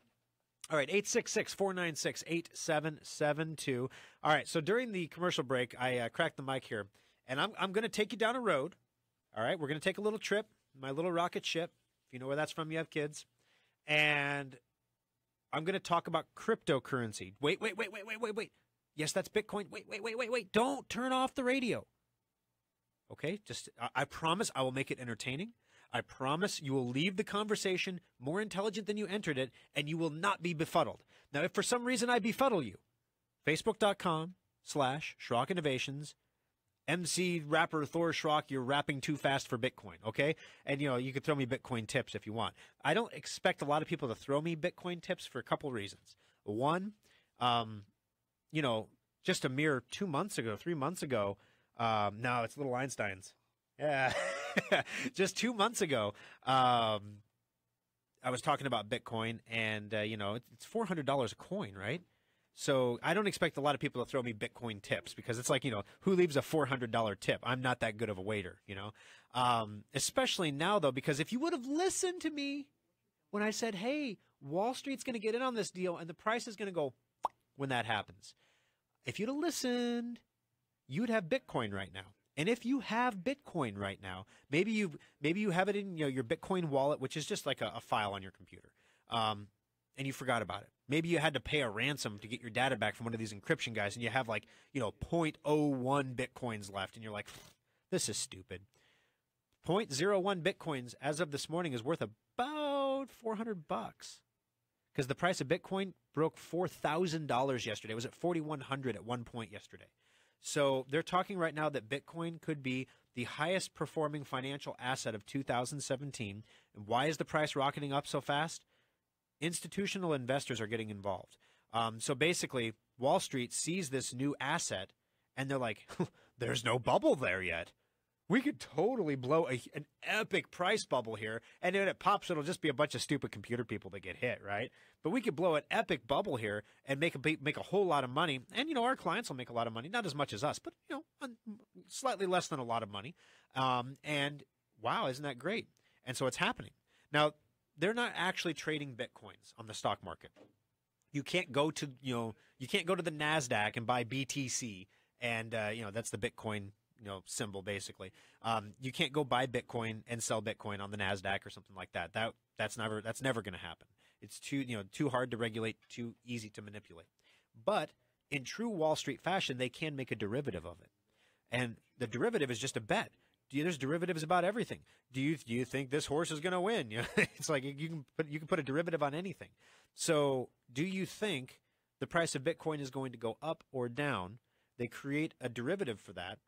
All right, 866-496-8772. All right, so during the commercial break, I cracked the mic here, and I'm going to take you down a road. All right, we're going to take a little trip, my little rocket ship. If you know where that's from, you have kids. And I'm going to talk about cryptocurrency. Wait. Yes, that's Bitcoin. Wait. Don't turn off the radio. Okay, I promise I will make it entertaining. I promise you will leave the conversation more intelligent than you entered it, and you will not be befuddled. Now, if for some reason I befuddle you, Facebook.com/Schrock Innovations, MC rapper Thor Schrock, you're rapping too fast for Bitcoin, okay? And, you know, you could throw me Bitcoin tips if you want. I don't expect a lot of people to throw me Bitcoin tips for a couple reasons. One, you know, just a mere 2 months ago, 3 months ago, no, it's Little Einsteins. Yeah. Just 2 months ago, I was talking about Bitcoin, and, you know, it's $400 a coin, right? So I don't expect a lot of people to throw me Bitcoin tips because it's like, you know, who leaves a $400 tip? I'm not that good of a waiter, you know? Especially now, though, because if you would have listened to me when I said, hey, Wall Street's going to get in on this deal and the price is going to go when that happens. If you'd have listened, you'd have Bitcoin right now. And if you have Bitcoin right now, maybe you have it in, you know, your Bitcoin wallet, which is just like a file on your computer, and you forgot about it. Maybe you had to pay a ransom to get your data back from one of these encryption guys, and you have like, you know, 0.01 Bitcoins left, and you're like, this is stupid. 0.01 Bitcoins as of this morning is worth about $400 because the price of Bitcoin broke $4,000 yesterday. It was at $4,100 at one point yesterday. So they're talking right now that Bitcoin could be the highest performing financial asset of 2017. And why is the price rocketing up so fast? Institutional investors are getting involved. So basically, Wall Street sees this new asset, and they're like, there's no bubble there yet. We could totally blow an epic price bubble here, and when it pops, it'll just be a bunch of stupid computer people that get hit, right? But we could blow an epic bubble here and make a whole lot of money, and, you know, our clients will make a lot of money, not as much as us, but, you know, slightly less than a lot of money. And wow, isn't that great? And so it's happening. Now, they're not actually trading Bitcoins on the stock market. You can't go to the NASDAQ and buy BTC, and, you know, that's the Bitcoin, you know, symbol basically. You can't go buy Bitcoin and sell Bitcoin on the NASDAQ or something like that. That's never going to happen. It's too hard to regulate, too easy to manipulate. But in true Wall Street fashion, they can make a derivative of it. And the derivative is just a bet. There's derivatives about everything. Do you think this horse is going to win? You know, it's like you can put a derivative on anything. So do you think the price of Bitcoin is going to go up or down? They create a derivative for that.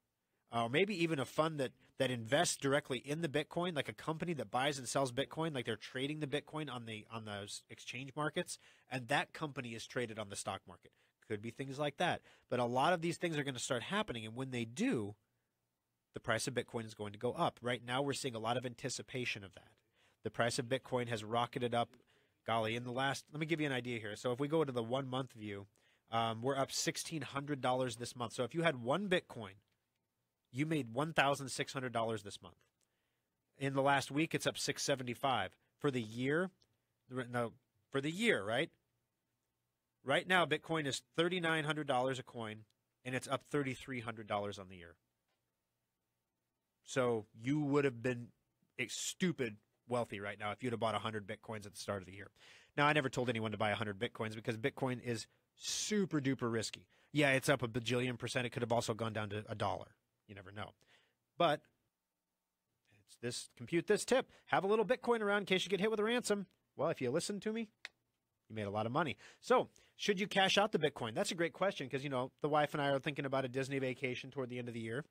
Or maybe even a fund that invests directly in the Bitcoin, like a company that buys and sells Bitcoin, like they're trading the Bitcoin on those exchange markets, and that company is traded on the stock market. Could be things like that. But a lot of these things are going to start happening, and when they do, the price of Bitcoin is going to go up. Right now, we're seeing a lot of anticipation of that. The price of Bitcoin has rocketed up, golly, in the last, let me give you an idea here. So if we go to the 1 month view, we're up $1,600 this month. So if you had one Bitcoin, you made $1,600 this month. In the last week, it's up $675. For the year, right? Right now, Bitcoin is $3,900 a coin, and it's up $3,300 on the year. So you would have been stupid wealthy right now if you'd have bought 100 Bitcoins at the start of the year. Now, I never told anyone to buy 100 Bitcoins because Bitcoin is super duper risky. Yeah, it's up a bajillion %. It could have also gone down to $1. You never know. But compute this tip. Have a little Bitcoin around in case you get hit with a ransom. Well, if you listen to me, you made a lot of money. So, should you cash out the Bitcoin? That's a great question because, the wife and I are thinking about a Disney vacation toward the end of the year.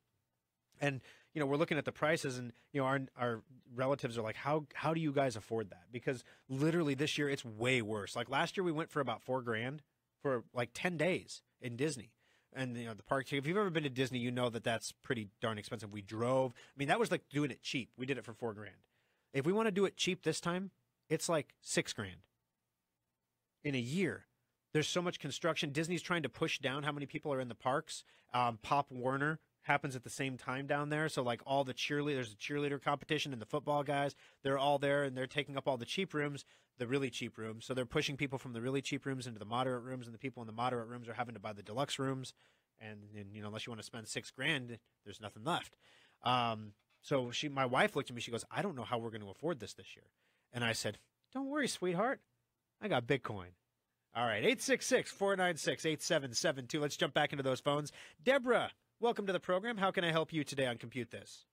And, we're looking at the prices and, our relatives are like, how do you guys afford that? Because literally this year it's way worse. Like last year we went for about $4,000 for like 10 days in Disney. And, the park, if you've ever been to Disney, you know that that's pretty darn expensive. We drove. I mean, that was like doing it cheap. We did it for $4,000. If we want to do it cheap this time, it's like $6,000 in a year. There's so much construction. Disney's trying to push down how many people are in the parks. Pop Warner happens at the same time down there. So like all the there's a cheerleader competition and the football guys, they're all there and they're taking up all the cheap rooms, the really cheap rooms. So they're pushing people from the really cheap rooms into the moderate rooms, and the people in the moderate rooms are having to buy the deluxe rooms. And unless you want to spend $6,000, there's nothing left. So my wife looked at me, she goes, I don't know how we're going to afford this year. And I said, don't worry, sweetheart. I got Bitcoin. All right, 866-496-8772. Let's jump back into those phones. Deborah, welcome to the program. How can I help you today on Compute This?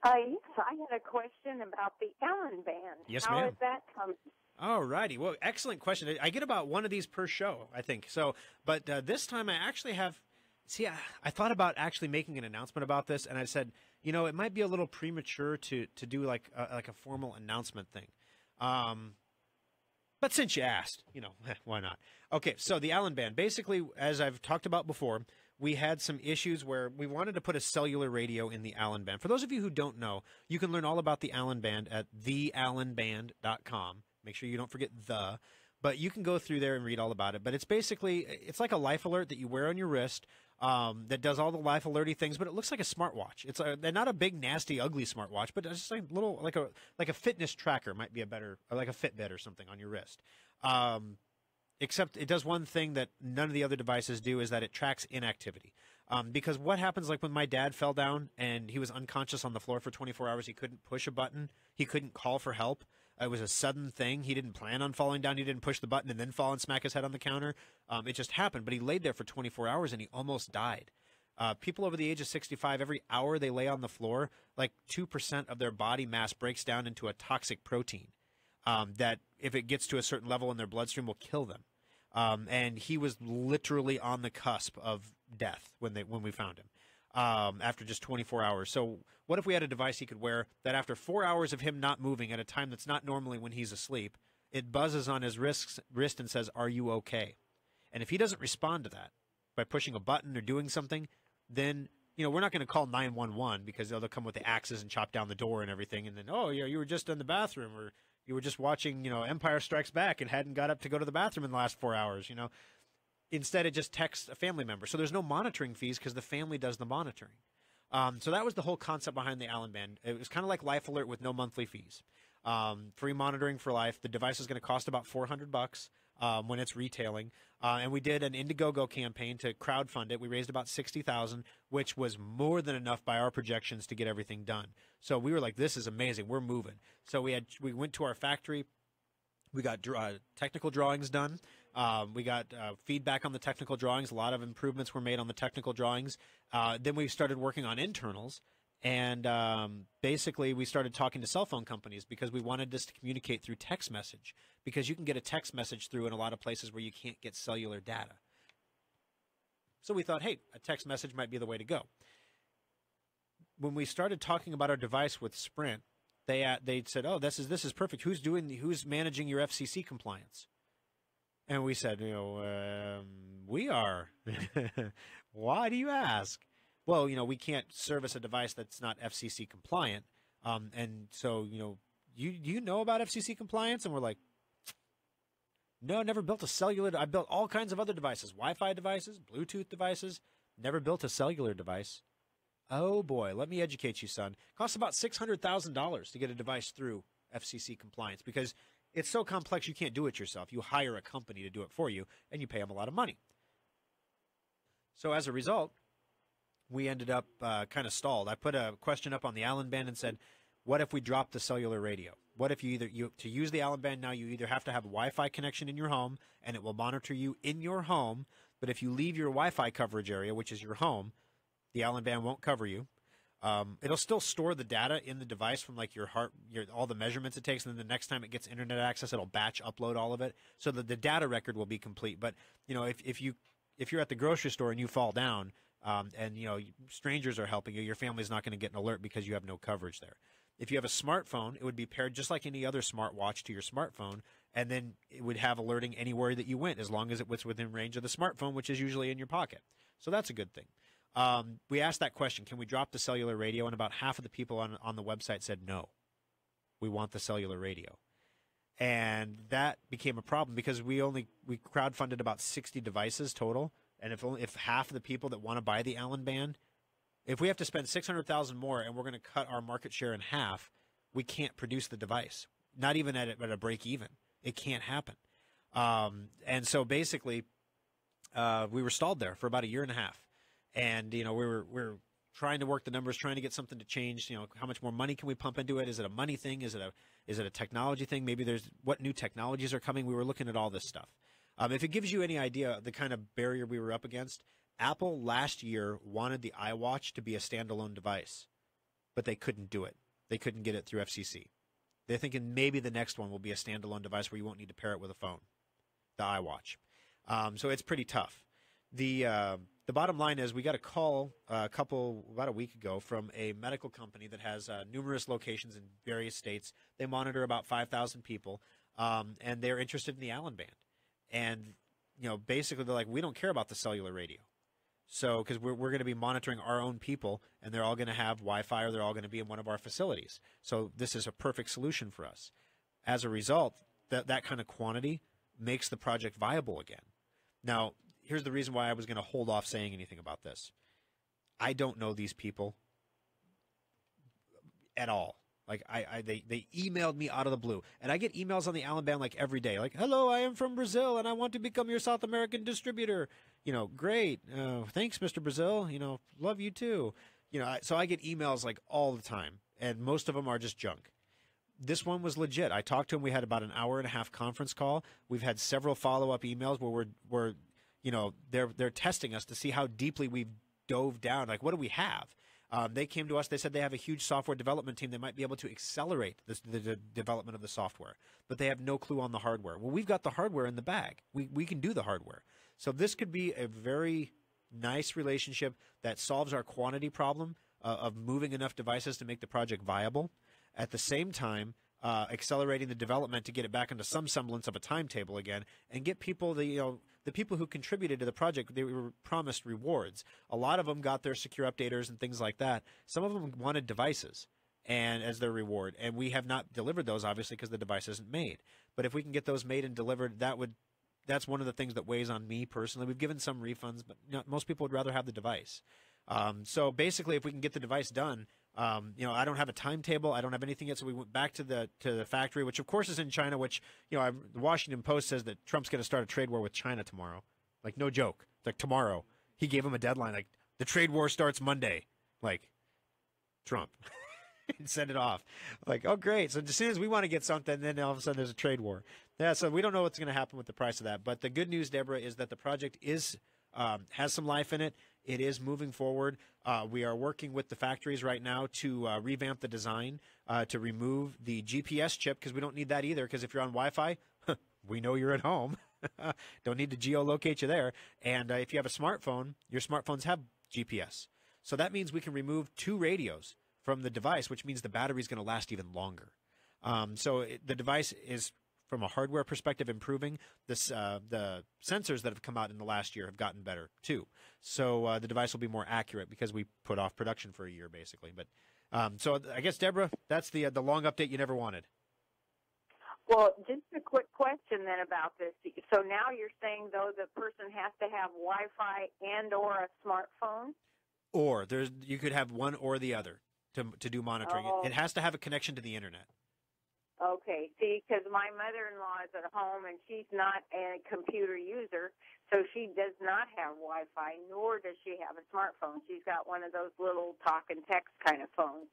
Yes, I had a question about the Allen Band. Yes, How ma'am. is that coming? All righty. Well, excellent question. I get about one of these per show, I think. So, but this time I actually have. See, I thought about actually making an announcement about this, and I said, it might be a little premature to do like a formal announcement thing. But since you asked, why not? Okay, so the Allen Band. Basically, as I've talked about before, we had some issues where we wanted to put a cellular radio in the Allen Band. For those of you who don't know, you can learn all about the Allen Band at theallenband.com. Make sure you don't forget the. But you can go through there and read all about it. But it's like a life alert that you wear on your wrist that does all the life alerty things, but it looks like a smartwatch. It's not a big, nasty, ugly smartwatch, but it's just like little, like a fitness tracker might be a better, or like a Fitbit or something on your wrist. Except it does one thing that none of the other devices do, is that it tracks inactivity. Because what happens, like when my dad fell down and he was unconscious on the floor for 24 hours, he couldn't push a button, he couldn't call for help. It was a sudden thing. He didn't plan on falling down. He didn't push the button and then fall and smack his head on the counter. It just happened. But he laid there for 24 hours and he almost died. People over the age of 65, every hour they lay on the floor, like 2% of their body mass breaks down into a toxic protein that, if it gets to a certain level in their bloodstream, will kill them. And he was literally on the cusp of death when we found him. After just 24 hours. So what if we had a device he could wear that after 4 hours of him not moving at a time that's not normally when he's asleep, it buzzes on his wrist and says, "Are you okay?" And if he doesn't respond to that by pushing a button or doing something, then, we're not going to call 911 because they'll come with the axes and chop down the door and everything. And then, oh, yeah, you were just in the bathroom, or you were just watching, Empire Strikes Back and hadn't got up to go to the bathroom in the last 4 hours, Instead, it just texts a family member. So there's no monitoring fees because the family does the monitoring. So that was the whole concept behind the Allen Band. It was kind of like Life Alert with no monthly fees. Free monitoring for life. The device is going to cost about $400 when it's retailing. And we did an Indiegogo campaign to crowdfund it. We raised about $60,000, which was more than enough by our projections to get everything done. So we were like, this is amazing. We're moving. So we went to our factory. We got technical drawings done. We got feedback on the technical drawings. A lot of improvements were made on the technical drawings. Then we started working on internals. And basically, we started talking to cell phone companies because we wanted this to communicate through text message, because you can get a text message through in a lot of places where you can't get cellular data. So we thought, hey, a text message might be the way to go. When we started talking about our device with Sprint, they said, oh, this is perfect. Who's managing your FCC compliance? And we said, we are. Why do you ask? Well, we can't service a device that's not FCC compliant. And so, do you know about FCC compliance? And we're like, no, never built a cellular. I built all kinds of other devices, Wi-Fi devices, Bluetooth devices, never built a cellular device. Oh, boy, let me educate you, son. Costs about $600,000 to get a device through FCC compliance because it's so complex you can't do it yourself. You hire a company to do it for you, and you pay them a lot of money. So as a result, we ended up kind of stalled. I put a question up on the Allen Band and said, what if we drop the cellular radio? What if to use the Allen Band now, you either have to have a Wi-Fi connection in your home, and it will monitor you in your home, but if you leave your Wi-Fi coverage area, which is your home, the Allen Band won't cover you. It'll still store the data in the device from like your heart, all the measurements it takes, and then the next time it gets internet access, it'll batch upload all of it, so that the data record will be complete. But if you're at the grocery store and you fall down, and strangers are helping you, your family's not going to get an alert because you have no coverage there. If you have a smartphone, it would be paired just like any other smartwatch to your smartphone, and then it would have alerting anywhere that you went, as long as it was within range of the smartphone, which is usually in your pocket. So that's a good thing. We asked that question, can we drop the cellular radio? And about half of the people on the website said no. We want the cellular radio. And that became a problem because we crowdfunded about 60 devices total. And if half of the people that want to buy the Allen band, if we have to spend $600,000 more and we're going to cut our market share in half, we can't produce the device. Not even at a break even. It can't happen. And so basically, we were stalled there for about a year and a half. And, we were trying to work the numbers, trying to get something to change. How much more money can we pump into it? Is it a money thing? Is it a technology thing? Maybe what new technologies are coming? We were looking at all this stuff. If it gives you any idea the kind of barrier we were up against, Apple last year wanted the iWatch to be a standalone device, but they couldn't do it. They couldn't get it through FCC. They're thinking maybe the next one will be a standalone device where you won't need to pair it with a phone, the iWatch. So it's pretty tough. The bottom line is we got a call about a week ago from a medical company that has numerous locations in various states. They monitor about 5,000 people, and they're interested in the Allen band. And, basically they're like, we don't care about the cellular radio. So, because we're going to be monitoring our own people, and they're all going to have Wi-Fi, or they're all going to be in one of our facilities. So this is a perfect solution for us. As a result, that kind of quantity makes the project viable again. Now, here's the reason why I was going to hold off saying anything about this. I don't know these people at all. Like they emailed me out of the blue, and I get emails on the Allen band like every day. Like, hello, I am from Brazil, and I want to become your South American distributor. Great. Thanks, Mr. Brazil. Love you too. So I get emails like all the time, and most of them are just junk. This one was legit. I talked to him. We had about an hour and a half conference call. We've had several follow-up emails where they're testing us to see how deeply we've dove down. Like, what do we have? They came to us. They said they have a huge software development team that might be able to accelerate the development of the software, but they have no clue on the hardware. Well, we've got the hardware in the bag. We can do the hardware. So this could be a very nice relationship that solves our quantity problem of moving enough devices to make the project viable. At the same time, accelerating the development to get it back into some semblance of a timetable again, and get people the people who contributed to the project, they were promised rewards. A lot of them got their secure updaters and things like that. Some of them wanted devices and as their reward, and we have not delivered those, obviously, because the device isn't made. But if we can get those made and delivered, that's one of the things that weighs on me personally. We've given some refunds, but most people would rather have the device. So basically, if we can get the device done, I don't have a timetable. I don't have anything yet. So we went back to the factory, which of course is in China, which, the Washington Post says that Trump's going to start a trade war with China tomorrow. Like, no joke. It's like tomorrow. He gave him a deadline. Like, the trade war starts Monday. Like, Trump. And send it off. Like, oh, great. So as soon as we want to get something, then all of a sudden there's a trade war. Yeah, so we don't know what's going to happen with the price of that. But the good news, Deborah, is that the project has some life in it. It is moving forward. We are working with the factories right now to revamp the design, to remove the GPS chip, because we don't need that either, because if you're on Wi-Fi, we know you're at home. Don't need to geolocate you there. And if you have a smartphone, your smartphones have GPS. So that means we can remove 2 radios from the device, which means the battery is going to last even longer. The device is, from a hardware perspective, improving. The sensors that have come out in the last year have gotten better too. So the device will be more accurate because we put off production for a year, basically. But so I guess, Deborah, that's the long update you never wanted. Well, just a quick question then about this. So now you're saying, though, the person has to have Wi-Fi and or a smartphone? Or you could have one or the other to do monitoring. Oh. It has to have a connection to the internet. Okay, see, because my mother-in-law is at home, and she's not a computer user, so she does not have Wi-Fi, nor does she have a smartphone. She's got one of those little talk and text kind of phones.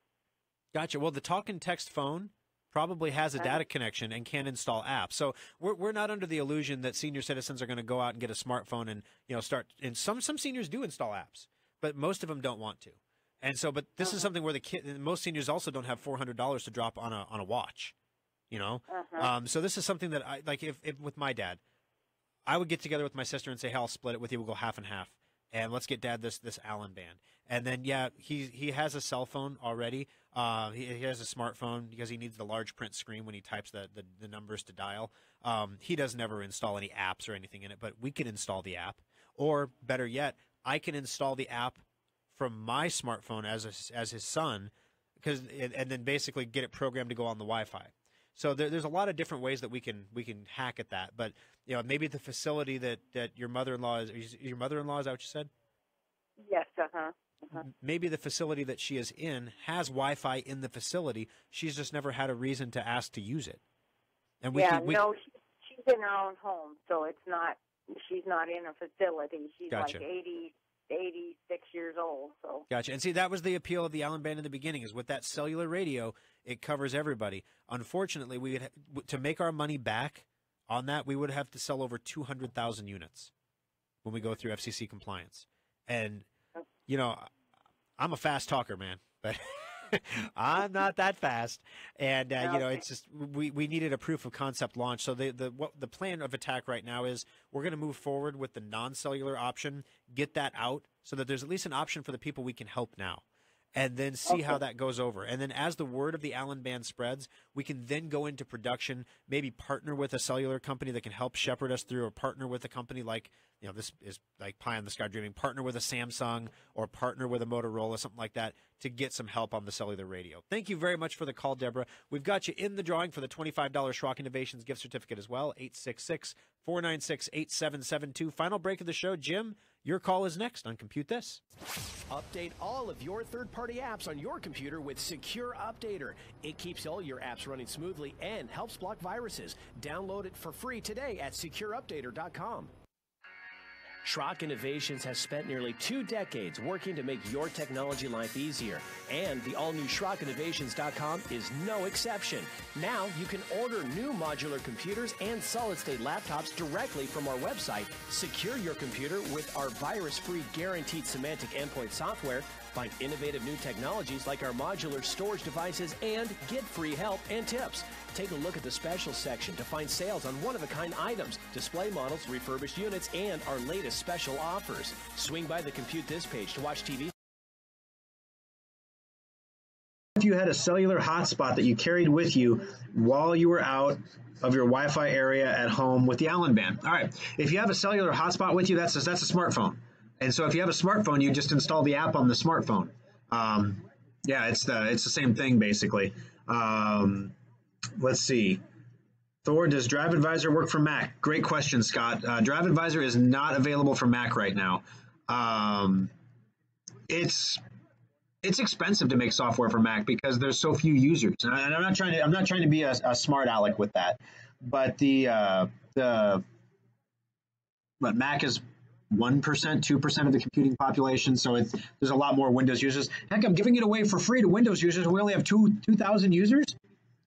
Gotcha. Well, the talk and text phone probably has a data connection and can install apps. So we're not under the illusion that senior citizens are going to go out and get a smartphone and start. And some seniors do install apps, but most of them don't want to. And so, but this is something where most seniors also don't have $400 to drop on a watch, you know. So this is something that I like. If with my dad, I would get together with my sister and say, "Hey, I'll split it with you. We'll go half and half, and let's get Dad this Allen band." And then he has a cell phone already. He has a smartphone because he needs the large print screen when he types the numbers to dial. He does never install any apps or anything in it, but we can install the app, or better yet, I can install the app from my smartphone as his son, and then basically get it programmed to go on the Wi-Fi. So there's a lot of different ways that we can hack at that. But maybe the facility that your mother-in-law is your mother-in-law, is that what you said? Yes. Maybe the facility that she is in has Wi-Fi in the facility. She's just never had a reason to ask to use it. And she's in her own home, so it's not. She's not in a facility. She's Gotcha. Like 86 years old. So Gotcha. And see, that was the appeal of the Allen band in the beginning, is with that cellular radio, it covers everybody. Unfortunately, to make our money back on that, we would have to sell over 200,000 units when we go through FCC compliance. And, I'm a fast talker, man, but I'm not that fast. And, it's just we needed a proof of concept launch. So the plan of attack right now is we're going to move forward with the non-cellular option, get that out so that there's at least an option for the people we can help now, and then see how that goes over. And then as the word of the Allen band spreads, we can then go into production, maybe partner with a cellular company that can help shepherd us through, or partner with a company like, this is like pie in the sky dreaming, partner with a Samsung or partner with a Motorola, something like that, to get some help on the cellular radio. Thank you very much for the call, Deborah. We've got you in the drawing for the $25 Schrock Innovations gift certificate as well, 866-496-8772. Final break of the show. Jim, your call is next on Compute This. Update all of your third-party apps on your computer with Secure Updater. It keeps all your apps running smoothly and helps block viruses. Download it for free today at secureupdater.com. Schrock Innovations has spent nearly 2 decades working to make your technology life easier, and the all-new SchrockInnovations.com is no exception. Now you can order new modular computers and solid-state laptops directly from our website. Secure your computer with our virus-free guaranteed semantic endpoint software. Find innovative new technologies like our modular storage devices and get free help and tips. Take a look at the specials section to find sales on one-of-a-kind items, display models, refurbished units, and our latest special offers. Swing by the Compute This page to watch TV. If you had a cellular hotspot that you carried with you while you were out of your Wi-Fi area at home with the Allen band. All right, if you have a cellular hotspot with you, that's a smartphone. And so if you have a smartphone, you just install the app on the smartphone. It's the same thing basically. Let's see. Thor, does Drive Advisor work for Mac? Great question, Scott. Drive Advisor is not available for Mac right now. It's expensive to make software for Mac because there's so few users. And I'm not trying to be a smart aleck with that. But Mac is 1%, 2% of the computing population, so there's a lot more Windows users. Heck, I'm giving it away for free to Windows users. We only have 2,000 users,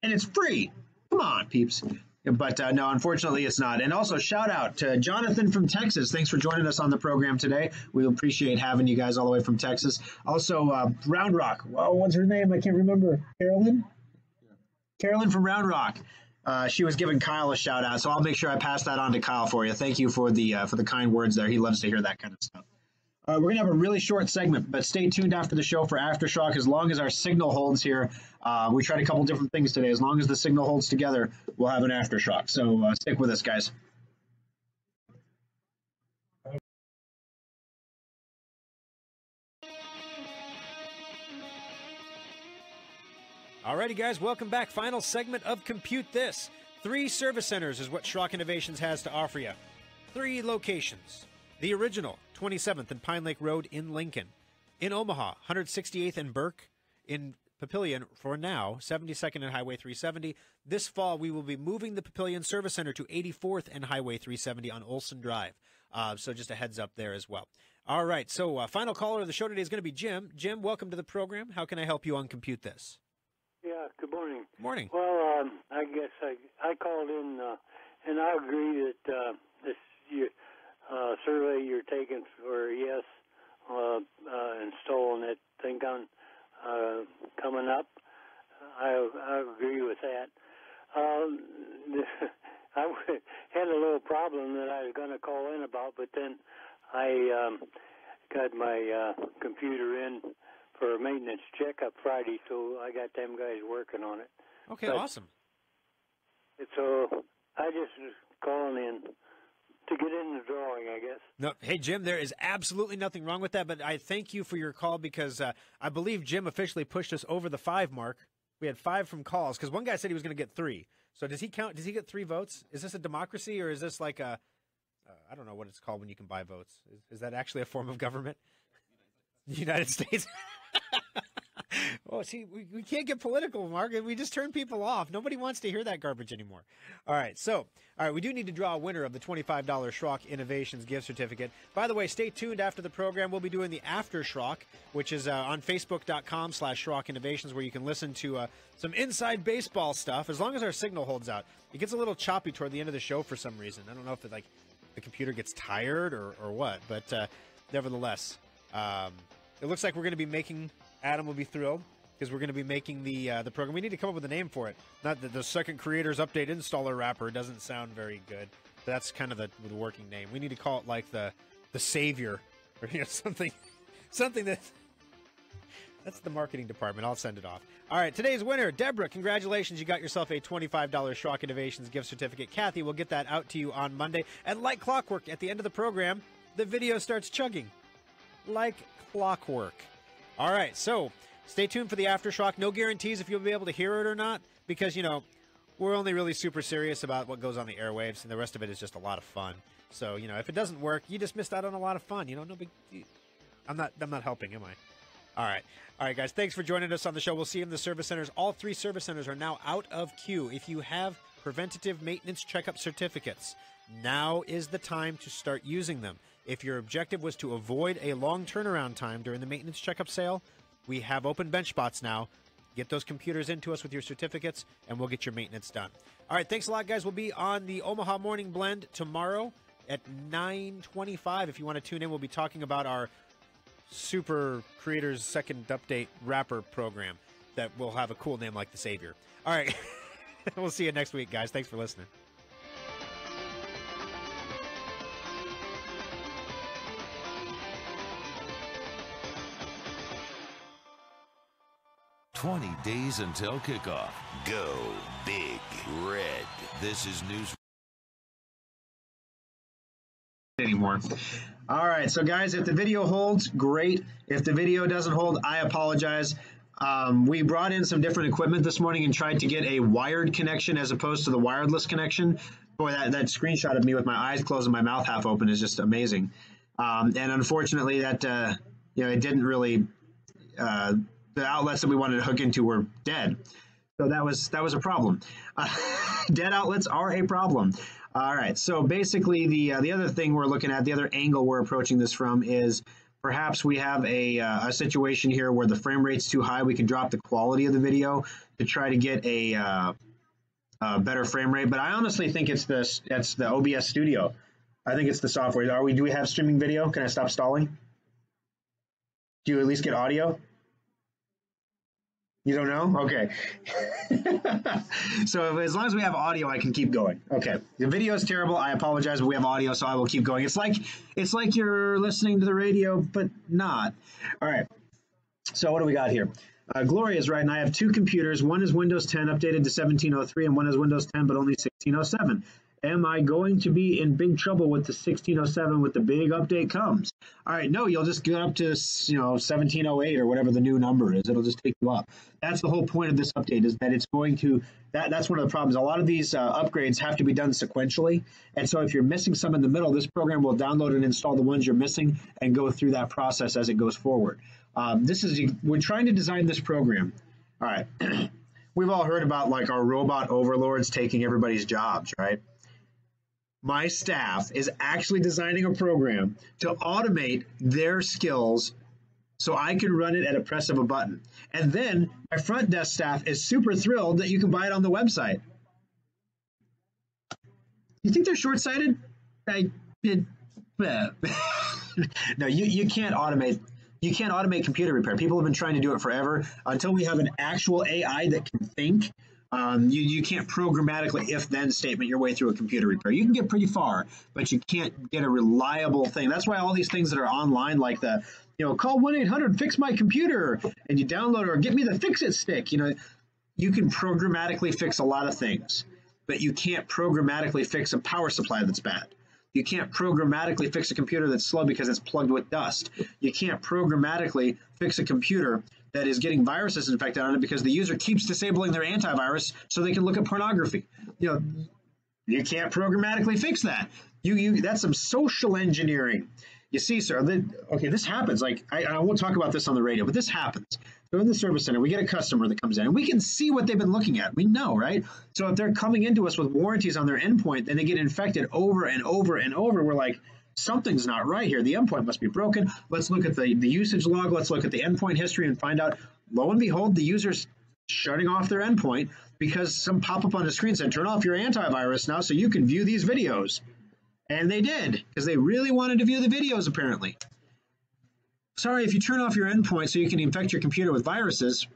and it's free. Come on, peeps. But no, unfortunately, it's not. And also, shout out to Jonathan from Texas. Thanks for joining us on the program today. We appreciate having you guys all the way from Texas. Also, Round Rock. Whoa, what's her name? I can't remember. Carolyn? Carolyn from Round Rock. She was giving Kyle a shout out, so I'll make sure I pass that on to Kyle for you. Thank you for the kind words there. He loves to hear that kind of stuff. We're going to have a really short segment, but stay tuned after the show for Aftershock. As long as our signal holds here, we tried a couple different things today. As long as the signal holds together, we'll have an Aftershock. So stick with us, guys. Alrighty, guys, welcome back. Final segment of Compute This. 3 service centers is what Schrock Innovations has to offer you. 3 locations. The original, 27th and Pine Lake Road in Lincoln. In Omaha, 168th and Burke. In Papillion, for now, 72nd and Highway 370. This fall, we will be moving the Papillion Service Center to 84th and Highway 370 on Olson Drive. So just a heads up there as well. All right, so final caller of the show today is going to be Jim. Jim, welcome to the program. How can I help you on Compute This? Yeah, good morning. Morning. Well, I guess I called in, and I agree that this survey you're taking for yes installing that thing coming up. I agree with that. I had a little problem that I was going to call in about, but then I got my computer in for a maintenance checkup Friday, so I got them guys working on it. Okay, awesome. So I just was calling in to get in the drawing, I guess. No, hey, Jim, there is absolutely nothing wrong with that, but I thank you for your call because I believe Jim officially pushed us over the 5 mark. We had 5 from calls because one guy said he was going to get 3. So does he count? Does he get 3 votes? Is this a democracy or is this like a I don't know what it's called when you can buy votes. Is that actually a form of government? The United States. Oh, see, we can't get political, Mark. We just turn people off. Nobody wants to hear that garbage anymore. All right, we do need to draw a winner of the $25 Schrock Innovations gift certificate. By the way, stay tuned after the program. We'll be doing the After Schrock, which is on Facebook.com/Schrock Innovations, where you can listen to some inside baseball stuff, as long as our signal holds out. It gets a little choppy toward the end of the show for some reason. I don't know if the computer gets tired or what, but nevertheless, it looks like we're going to be making... Adam will be thrilled because we're going to be making the program. We need to come up with a name for it. Not that the Second Creators Update Installer Wrapper doesn't sound very good. But that's kind of the working name. We need to call it like the Savior or something that's the marketing department. I'll send it off. All right, today's winner, Deborah. Congratulations, you got yourself a $25 Schrock Innovations gift certificate. Kathy will get that out to you on Monday. And like clockwork, at the end of the program, the video starts chugging like clockwork. All right, so stay tuned for the Aftershock. No guarantees if you'll be able to hear it or not because, we're only really super serious about what goes on the airwaves, and the rest of it is just a lot of fun. So, if it doesn't work, you just missed out on a lot of fun. No big... I'm not helping, am I? All right, guys, thanks for joining us on the show. We'll see you in the service centers. All 3 service centers are now out of queue. If you have preventative maintenance checkup certificates, now is the time to start using them. If your objective was to avoid a long turnaround time during the maintenance checkup sale, we have open bench spots now. Get those computers into us with your certificates, and we'll get your maintenance done. All right, thanks a lot, guys. We'll be on the Omaha Morning Blend tomorrow at 9:25. If you want to tune in, we'll be talking about our Super Creators Second Update Wrapper program that will have a cool name like the Savior. All right, we'll see you next week, guys. Thanks for listening. "20 days until kickoff. Go Big Red." This is News anymore. All right, so guys, if the video holds, great. If the video doesn't hold, I apologize. We brought in some different equipment this morning and tried to get a wired connection as opposed to the wireless connection. Boy, that screenshot of me with my eyes closed and my mouth half open is just amazing. And unfortunately, that it didn't really. The outlets that we wanted to hook into were dead, so that was a problem. Dead outlets are a problem. All right, so basically the other thing we're looking at, the other angle we're approaching this from is perhaps we have a situation here where the frame rate's too high. We can drop the quality of the video to try to get a better frame rate. But I honestly think it's the OBS Studio. I think it's the software. Do we have streaming video? Can I stop stalling? Do you at least get audio? You don't know? Okay. So as long as we have audio, I can keep going. Okay. The video is terrible. I apologize, but we have audio, so I will keep going. It's like you're listening to the radio, but not. All right. So what do we got here? Gloria's right, and I have 2 computers. One is Windows 10 updated to 1703, and one is Windows 10 but only 1607. Am I going to be in big trouble with the 1607 when the big update comes? All right, no, you'll just get up to 1708 or whatever the new number is. It'll just take you up. That's the whole point of this update, is that it's going to that's one of the problems. A lot of these upgrades have to be done sequentially, and so if you're missing some in the middle, this program will download and install the ones you're missing and go through that process as it goes forward. We're trying to design this program. All right, we've all heard about like our robot overlords taking everybody's jobs, right? My staff is actually designing a program to automate their skills so I can run it at a press of a button. And then my front desk staff is super thrilled that you can buy it on the website. You think they're short-sighted? No, you can't automate. You can't automate computer repair. People have been trying to do it forever. Until we have an actual AI that can think, you can't programmatically if-then statement your way through a computer repair. You can get pretty far, but you can't get a reliable thing. That's why all these things that are online, like the, call 1-800, fix my computer, and you download it, or get me the fix-it stick. You can programmatically fix a lot of things, but you can't programmatically fix a power supply that's bad. You can't programmatically fix a computer that's slow because it's plugged with dust. You can't programmatically fix a computer that is getting viruses infected on it because the user keeps disabling their antivirus so they can look at pornography. You can't programmatically fix that. That's some social engineering. You see, sir, this happens. Like, I won't talk about this on the radio, but this happens. So in the service center, we get a customer that comes in, and we can see what they've been looking at. We know, right? So if they're coming into us with warranties on their endpoint, and they get infected over and over and over, we're like, something's not right here. The endpoint must be broken. Let's look at the usage log. Let's look at the endpoint history and find out, lo and behold, the user's shutting off their endpoint because some pop-up on the screen said, turn off your antivirus now so you can view these videos. And they did, because they really wanted to view the videos, apparently. Sorry, if you turn off your endpoint so you can infect your computer with viruses,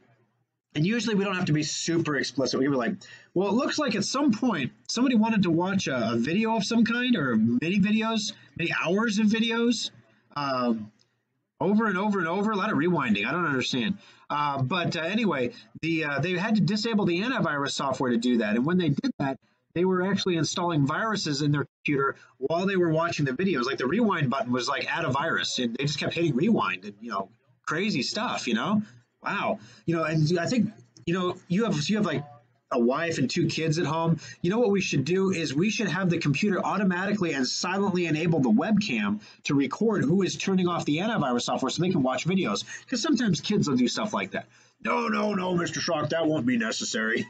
and usually we don't have to be super explicit. We were like, well, it looks like at some point somebody wanted to watch a video of some kind, or many videos, many hours of videos, over and over and over, a lot of rewinding. I don't understand. But anyway, they had to disable the antivirus software to do that. And when they did that, they were actually installing viruses in their computer while they were watching the videos. Like the rewind button was like add a virus, and they just kept hitting rewind, and crazy stuff. Wow. And I think you have like a wife and 2 kids at home. What we should do is we should have the computer automatically and silently enable the webcam to record who is turning off the antivirus software so they can watch videos. Because sometimes kids will do stuff like that. No, Mr. Schrock, that won't be necessary.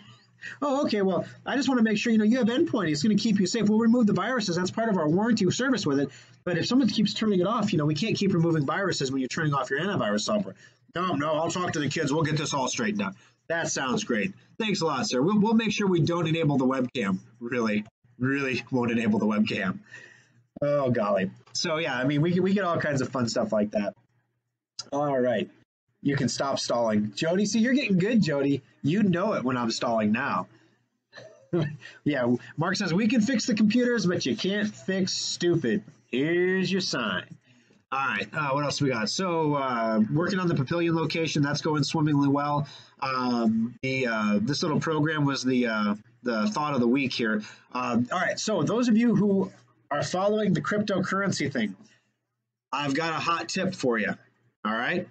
Oh, okay. Well, I just want to make sure, you have endpoint. It's going to keep you safe. We'll remove the viruses. That's part of our warranty service with it. But if someone keeps turning it off, we can't keep removing viruses when you're turning off your antivirus software. No, I'll talk to the kids. We'll get this all straightened out. That sounds great. Thanks a lot, sir. We'll make sure we don't enable the webcam. Really won't enable the webcam. Oh, golly. So, yeah, we get all kinds of fun stuff like that. All right. You can stop stalling. Jody, see, you're getting good, Jody. You know it when I'm stalling now. Yeah, Mark says, we can fix the computers, but you can't fix stupid. Here's your sign. All right, what else we got? So working on the Papillion location, that's going swimmingly well. This little program was the thought of the week here. All right, so those of you who are following the cryptocurrency thing, I've got a hot tip for you. All right.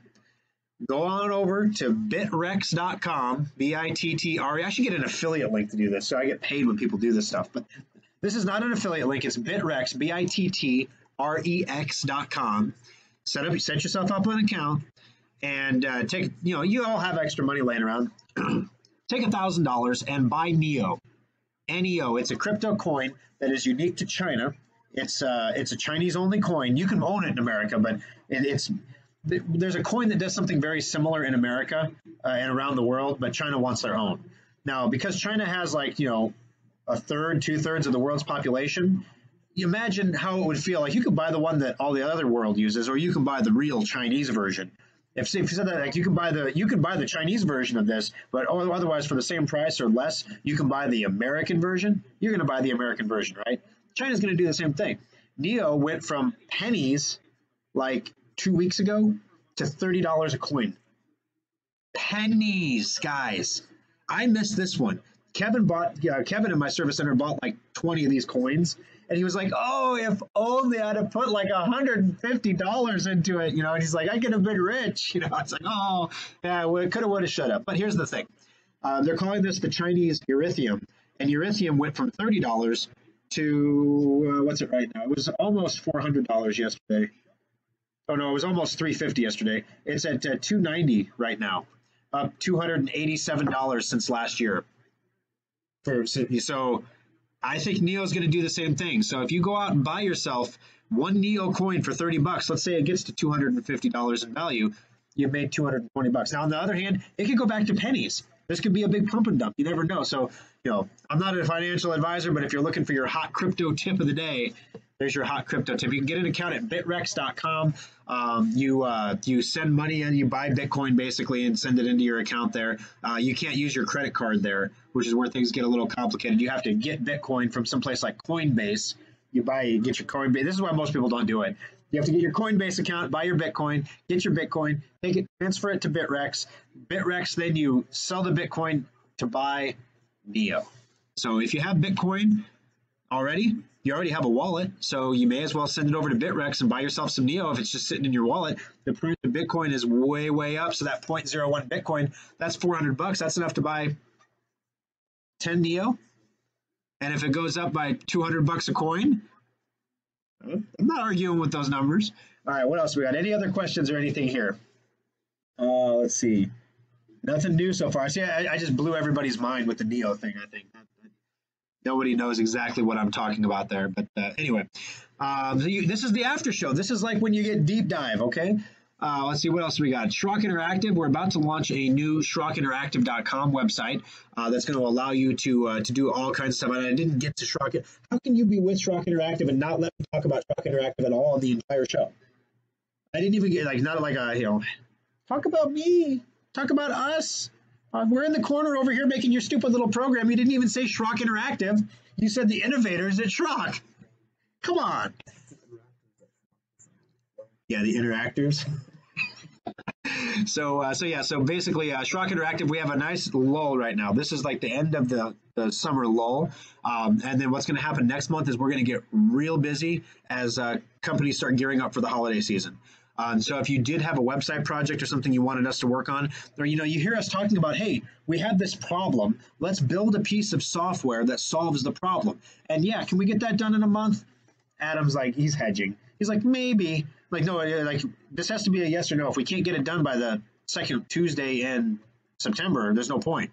Go on over to bitrex.com, B-I-T-T-R-E. I should get an affiliate link to do this, so I get paid when people do this stuff. But this is not an affiliate link. It's bitrex, B-I-T-T-R-E-X.com. Set yourself up an account, and take, you all have extra money laying around. Take $1,000 and buy NEO. NEO. It's a crypto coin that is unique to China. It's a Chinese-only coin. You can own it in America, but there's a coin that does something very similar in America and around the world, but China wants their own. Now, because China has a third, 2/3 of the world's population, you imagine how it would feel. Like, you could buy the one that all the other world uses, or you can buy the real Chinese version. If you said that, like, you can buy the Chinese version of this, but otherwise for the same price or less, you can buy the American version. You're going to buy the American version, right? China's going to do the same thing. NEO went from pennies like 2 weeks ago to $30 a coin. Pennies, guys. I missed this one. Kevin in my service center bought like 20 of these coins, and he was like, oh, if only I'd have put like $150 into it, and he's like, I could have been rich. It's like, oh, yeah, well, coulda, woulda, shoulda. But here's the thing. They're calling this the Chinese Ethereum, and Ethereum went from $30 to, what's it right now? It was almost $400 yesterday. Oh, no, it was almost $350 yesterday. It's at $290 right now, up $287 since last year. So I think NEO is going to do the same thing. So if you go out and buy yourself one NEO coin for $30, let's say it gets to $250 in value, you've made $220. Now, on the other hand, it could go back to pennies. This could be a big pump and dump. You never know. So, I'm not a financial advisor, but if you're looking for your hot crypto tip of the day, there's your hot crypto tip. You can get an account at bitrex.com. You send money and you buy Bitcoin basically and send it into your account there. You can't use your credit card there, which is where things get a little complicated. You have to get Bitcoin from someplace like Coinbase. You get your Coinbase. This is why most people don't do it. You have to get your Coinbase account, buy your Bitcoin, get your Bitcoin, take it, transfer it to Bitrex. Bitrex, then you sell the Bitcoin to buy Neo. So if you have Bitcoin already, you already have a wallet, so you may as well send it over to Bitrex and buy yourself some Neo if it's just sitting in your wallet. The price of Bitcoin is way, way up, so that 0.01 Bitcoin, that's $400. That's enough to buy 10 Neo. And if it goes up by $200 a coin, I'm not arguing with those numbers. All right, what else we got? Any other questions or anything here? Let's see. Nothing new so far. See, I just blew everybody's mind with the Neo thing, I think. Nobody knows exactly what I'm talking about there. But anyway, this is the after show. This is like when you get deep dive, okay? Let's see what else we got. Schrock Interactive. We're about to launch a new SchrockInteractive.com website that's going to allow you to do all kinds of stuff. And I didn't get to Schrock. How can you be with Schrock Interactive and not let me talk about Schrock Interactive at all the entire show? I didn't even get talk about me, talk about us. We're in the corner over here making your stupid little program. You didn't even say Schrock Interactive. You said the innovators at Schrock. Come on. Yeah, the interactors. So basically, Schrock Interactive, we have a nice lull right now. This is like the end of the summer lull. And then what's going to happen next month is we're going to get real busy as companies start gearing up for the holiday season. So if you did have a website project or something you wanted us to work on, or, you hear us talking about, hey, we had this problem. Let's build a piece of software that solves the problem. And yeah, can we get that done in a month? Adam's like, he's hedging. He's like, maybe. Like, no, like this has to be a yes or no. If we can't get it done by the second Tuesday in September, there's no point.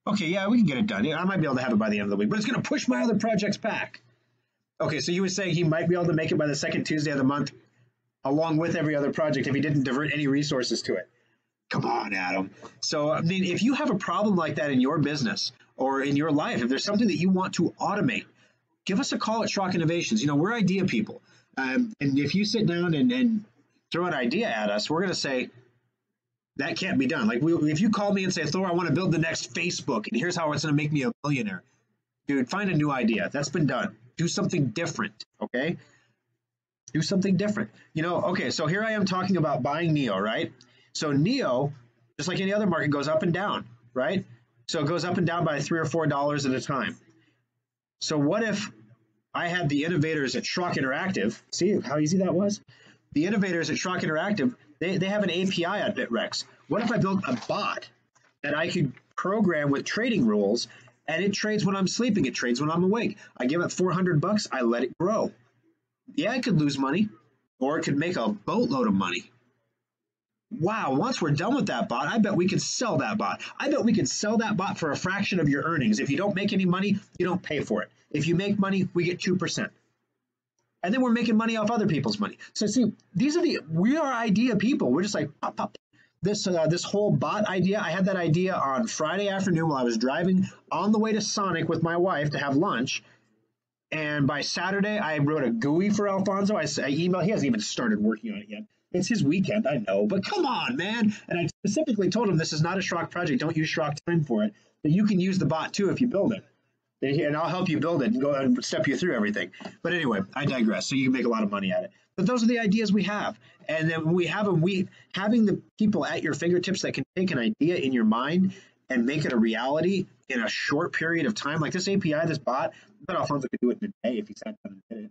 Okay, yeah, we can get it done. Yeah, I might be able to have it by the end of the week, but it's going to push my other projects back. Okay, so you were saying he might be able to make it by the second Tuesday of the month, along with every other project, if he didn't divert any resources to it. Come on, Adam. So, I mean, if you have a problem like that in your business or in your life, if there's something that you want to automate, give us a call at Schrock Innovations. We're idea people. And if you sit down and throw an idea at us, we're going to say, that can't be done. Like, if you call me and say, Thor, I want to build the next Facebook, and here's how it's going to make me a millionaire. Dude, find a new idea. That's been done. Do something different, okay? Do something different. Okay, so here I am talking about buying Neo, right? So Neo, just like any other market, goes up and down, right? So it goes up and down by $3 or $4 at a time. So what if I had the innovators at Schrock Interactive? See how easy that was? The innovators at Schrock Interactive, they have an API at Bitrex. What if I built a bot that I could program with trading rules, and it trades when I'm sleeping, it trades when I'm awake. I give it $400, I let it grow. Yeah, it could lose money, or it could make a boatload of money. Wow, once we're done with that bot, I bet we could sell that bot. I bet we could sell that bot for a fraction of your earnings. If you don't make any money, you don't pay for it. If you make money, we get 2%. And then we're making money off other people's money. So see, we are idea people. We're just like, pop, pop. This whole bot idea, I had that idea on Friday afternoon while I was driving on the way to Sonic with my wife to have lunch. And by Saturday, I wrote a GUI for Alfonso. I emailed. He hasn't even started working on it yet. It's his weekend, I know, but come on, man. And I specifically told him this is not a Schrock project. Don't use Schrock time for it. But you can use the bot, too, if you build it. And I'll help you build it and go and step you through everything. But anyway, I digress. So you can make a lot of money at it. But those are the ideas we have. And then when we have them, having the people at your fingertips that can take an idea in your mind and make it a reality in a short period of time, like this API, this bot, I bet Alfonso could do it in a day if he sat down and did it.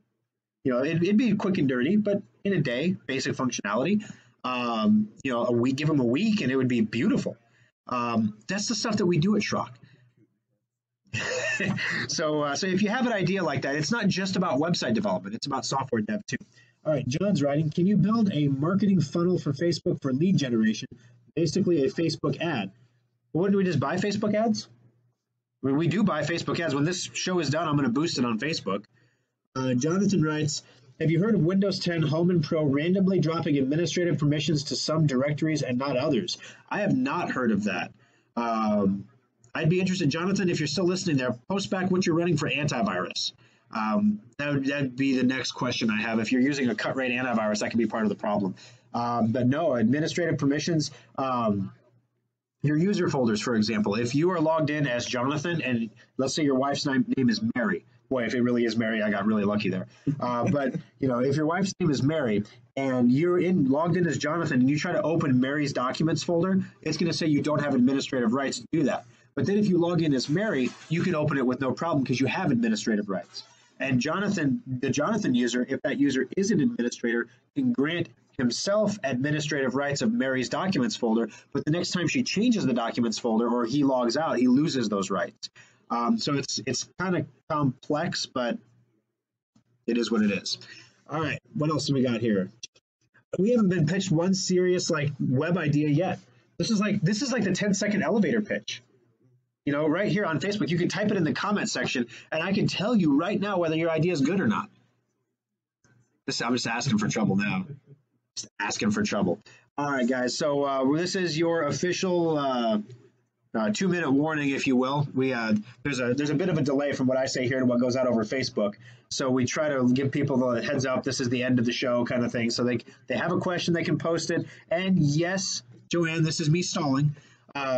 It'd be quick and dirty, but in a day, basic functionality. We give him a week and it would be beautiful. That's the stuff that we do at Schrock. So if you have an idea like that, it's not just about website development. It's about software dev too. All right, John's writing, can you build a marketing funnel for Facebook for lead generation? Basically a Facebook ad. Well, do we just buy Facebook ads? I mean, we do buy Facebook ads. When this show is done, I'm going to boost it on Facebook. Jonathan writes, have you heard of Windows 10 Home and Pro randomly dropping administrative permissions to some directories and not others? I have not heard of that. I'd be interested, Jonathan, if you're still listening there, post back what you're running for antivirus. That'd be the next question I have. If you're using a cut rate antivirus, that could be part of the problem. But no, administrative permissions, your user folders, for example, if you are logged in as Jonathan, and let's say your wife's name is Mary. Boy, if it really is Mary, I got really lucky there. But if your wife's name is Mary and you're logged in as Jonathan and you try to open Mary's documents folder, it's going to say you don't have administrative rights to do that. But then if you log in as Mary, you can open it with no problem because you have administrative rights. And Jonathan, the Jonathan user, if that user is an administrator, can grant himself administrative rights of Mary's documents folder, but the next time she changes the documents folder or he logs out, he loses those rights. So it's kind of complex, but it is what it is. All right, what else do we got here? We haven't been pitched one serious web idea yet. This is like the 10-second elevator pitch. Right here on Facebook, you can type it in the comment section, and I can tell you right now whether your idea is good or not. I'm just asking for trouble now. Just asking for trouble. All right, guys. So this is your official 2-minute warning, if you will. There's a bit of a delay from what I say here to what goes out over Facebook. So we try to give people the heads up. This is the end of the show kind of thing. So they have a question, they can post it. And yes, Joanne, this is me stalling.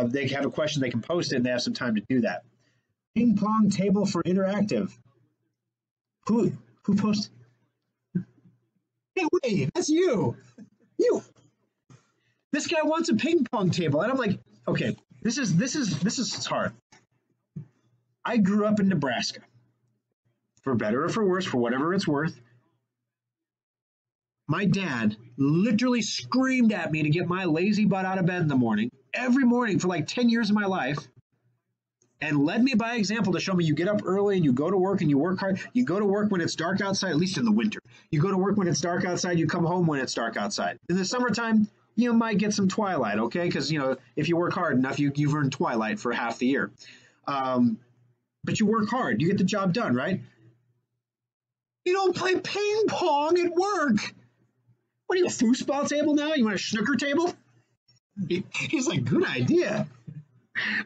They have a question, they can post it, and they have some time to do that. Ping pong table for interactive. Who posted? Hey, wait, that's you. You. This guy wants a ping pong table, and I'm like, okay, this is hard. I grew up in Nebraska. For better or for worse, for whatever it's worth. My dad literally screamed at me to get my lazy butt out of bed in the morning, every morning for 10 years of my life, and led me by example to show me you get up early and you go to work and you work hard. You go to work when it's dark outside, at least in the winter. You go to work when it's dark outside, you come home when it's dark outside. In the summertime, you might get some twilight, okay? Because, if you work hard enough, you've earned twilight for half the year. But you work hard. You get the job done, right? You don't play ping pong at work. What are you, a foosball table now? You want a snooker table? He's like, good idea.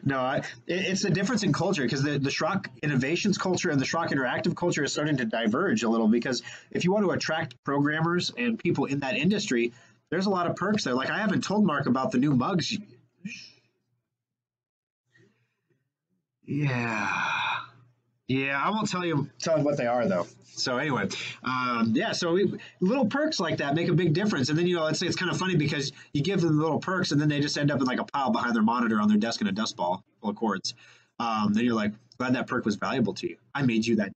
No, it's the difference in culture because the Schrock Innovations culture and the Schrock Interactive culture is starting to diverge a little because if you want to attract programmers and people in that industry, there's a lot of perks there. I haven't told Mark about the new mugs. Yeah, I won't tell him what they are though. So anyway, so little perks like that make a big difference. And then, let's say it's kind of funny because you give them the little perks and then they just end up in a pile behind their monitor on their desk in a dust ball full of cords. Then you're like, glad that perk was valuable to you. I made you that.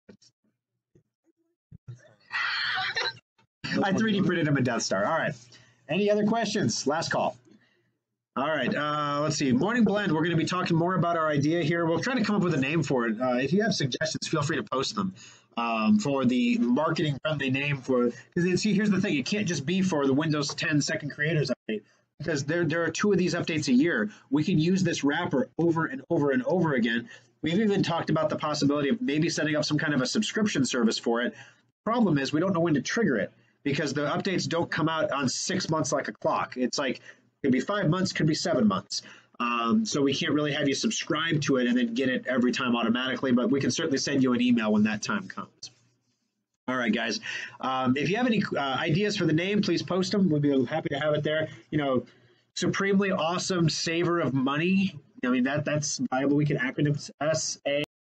I 3D printed him a Death Star. All right. Any other questions? Last call. All right. Let's see. Morning Blend. We're going to be talking more about our idea here. We'll try to come up with a name for it. If you have suggestions, feel free to post them. For the marketing friendly name because here's the thing, it can't just be for the Windows 10 second creators update because there are 2 of these updates a year. We can use this wrapper over and over and over again. We've even talked about the possibility of maybe setting up some kind of a subscription service for it. The problem is we don't know when to trigger it because the updates don't come out on 6 months like a clock. It's it could be 5 months, could be 7 months. So we can't really have you subscribe to it and then get it every time automatically, but we can certainly send you an email when that time comes. All right, guys. If you have any ideas for the name, please post them. We'd be happy to have it there. Supremely awesome saver of money. I mean, that's viable. We can acronym SA.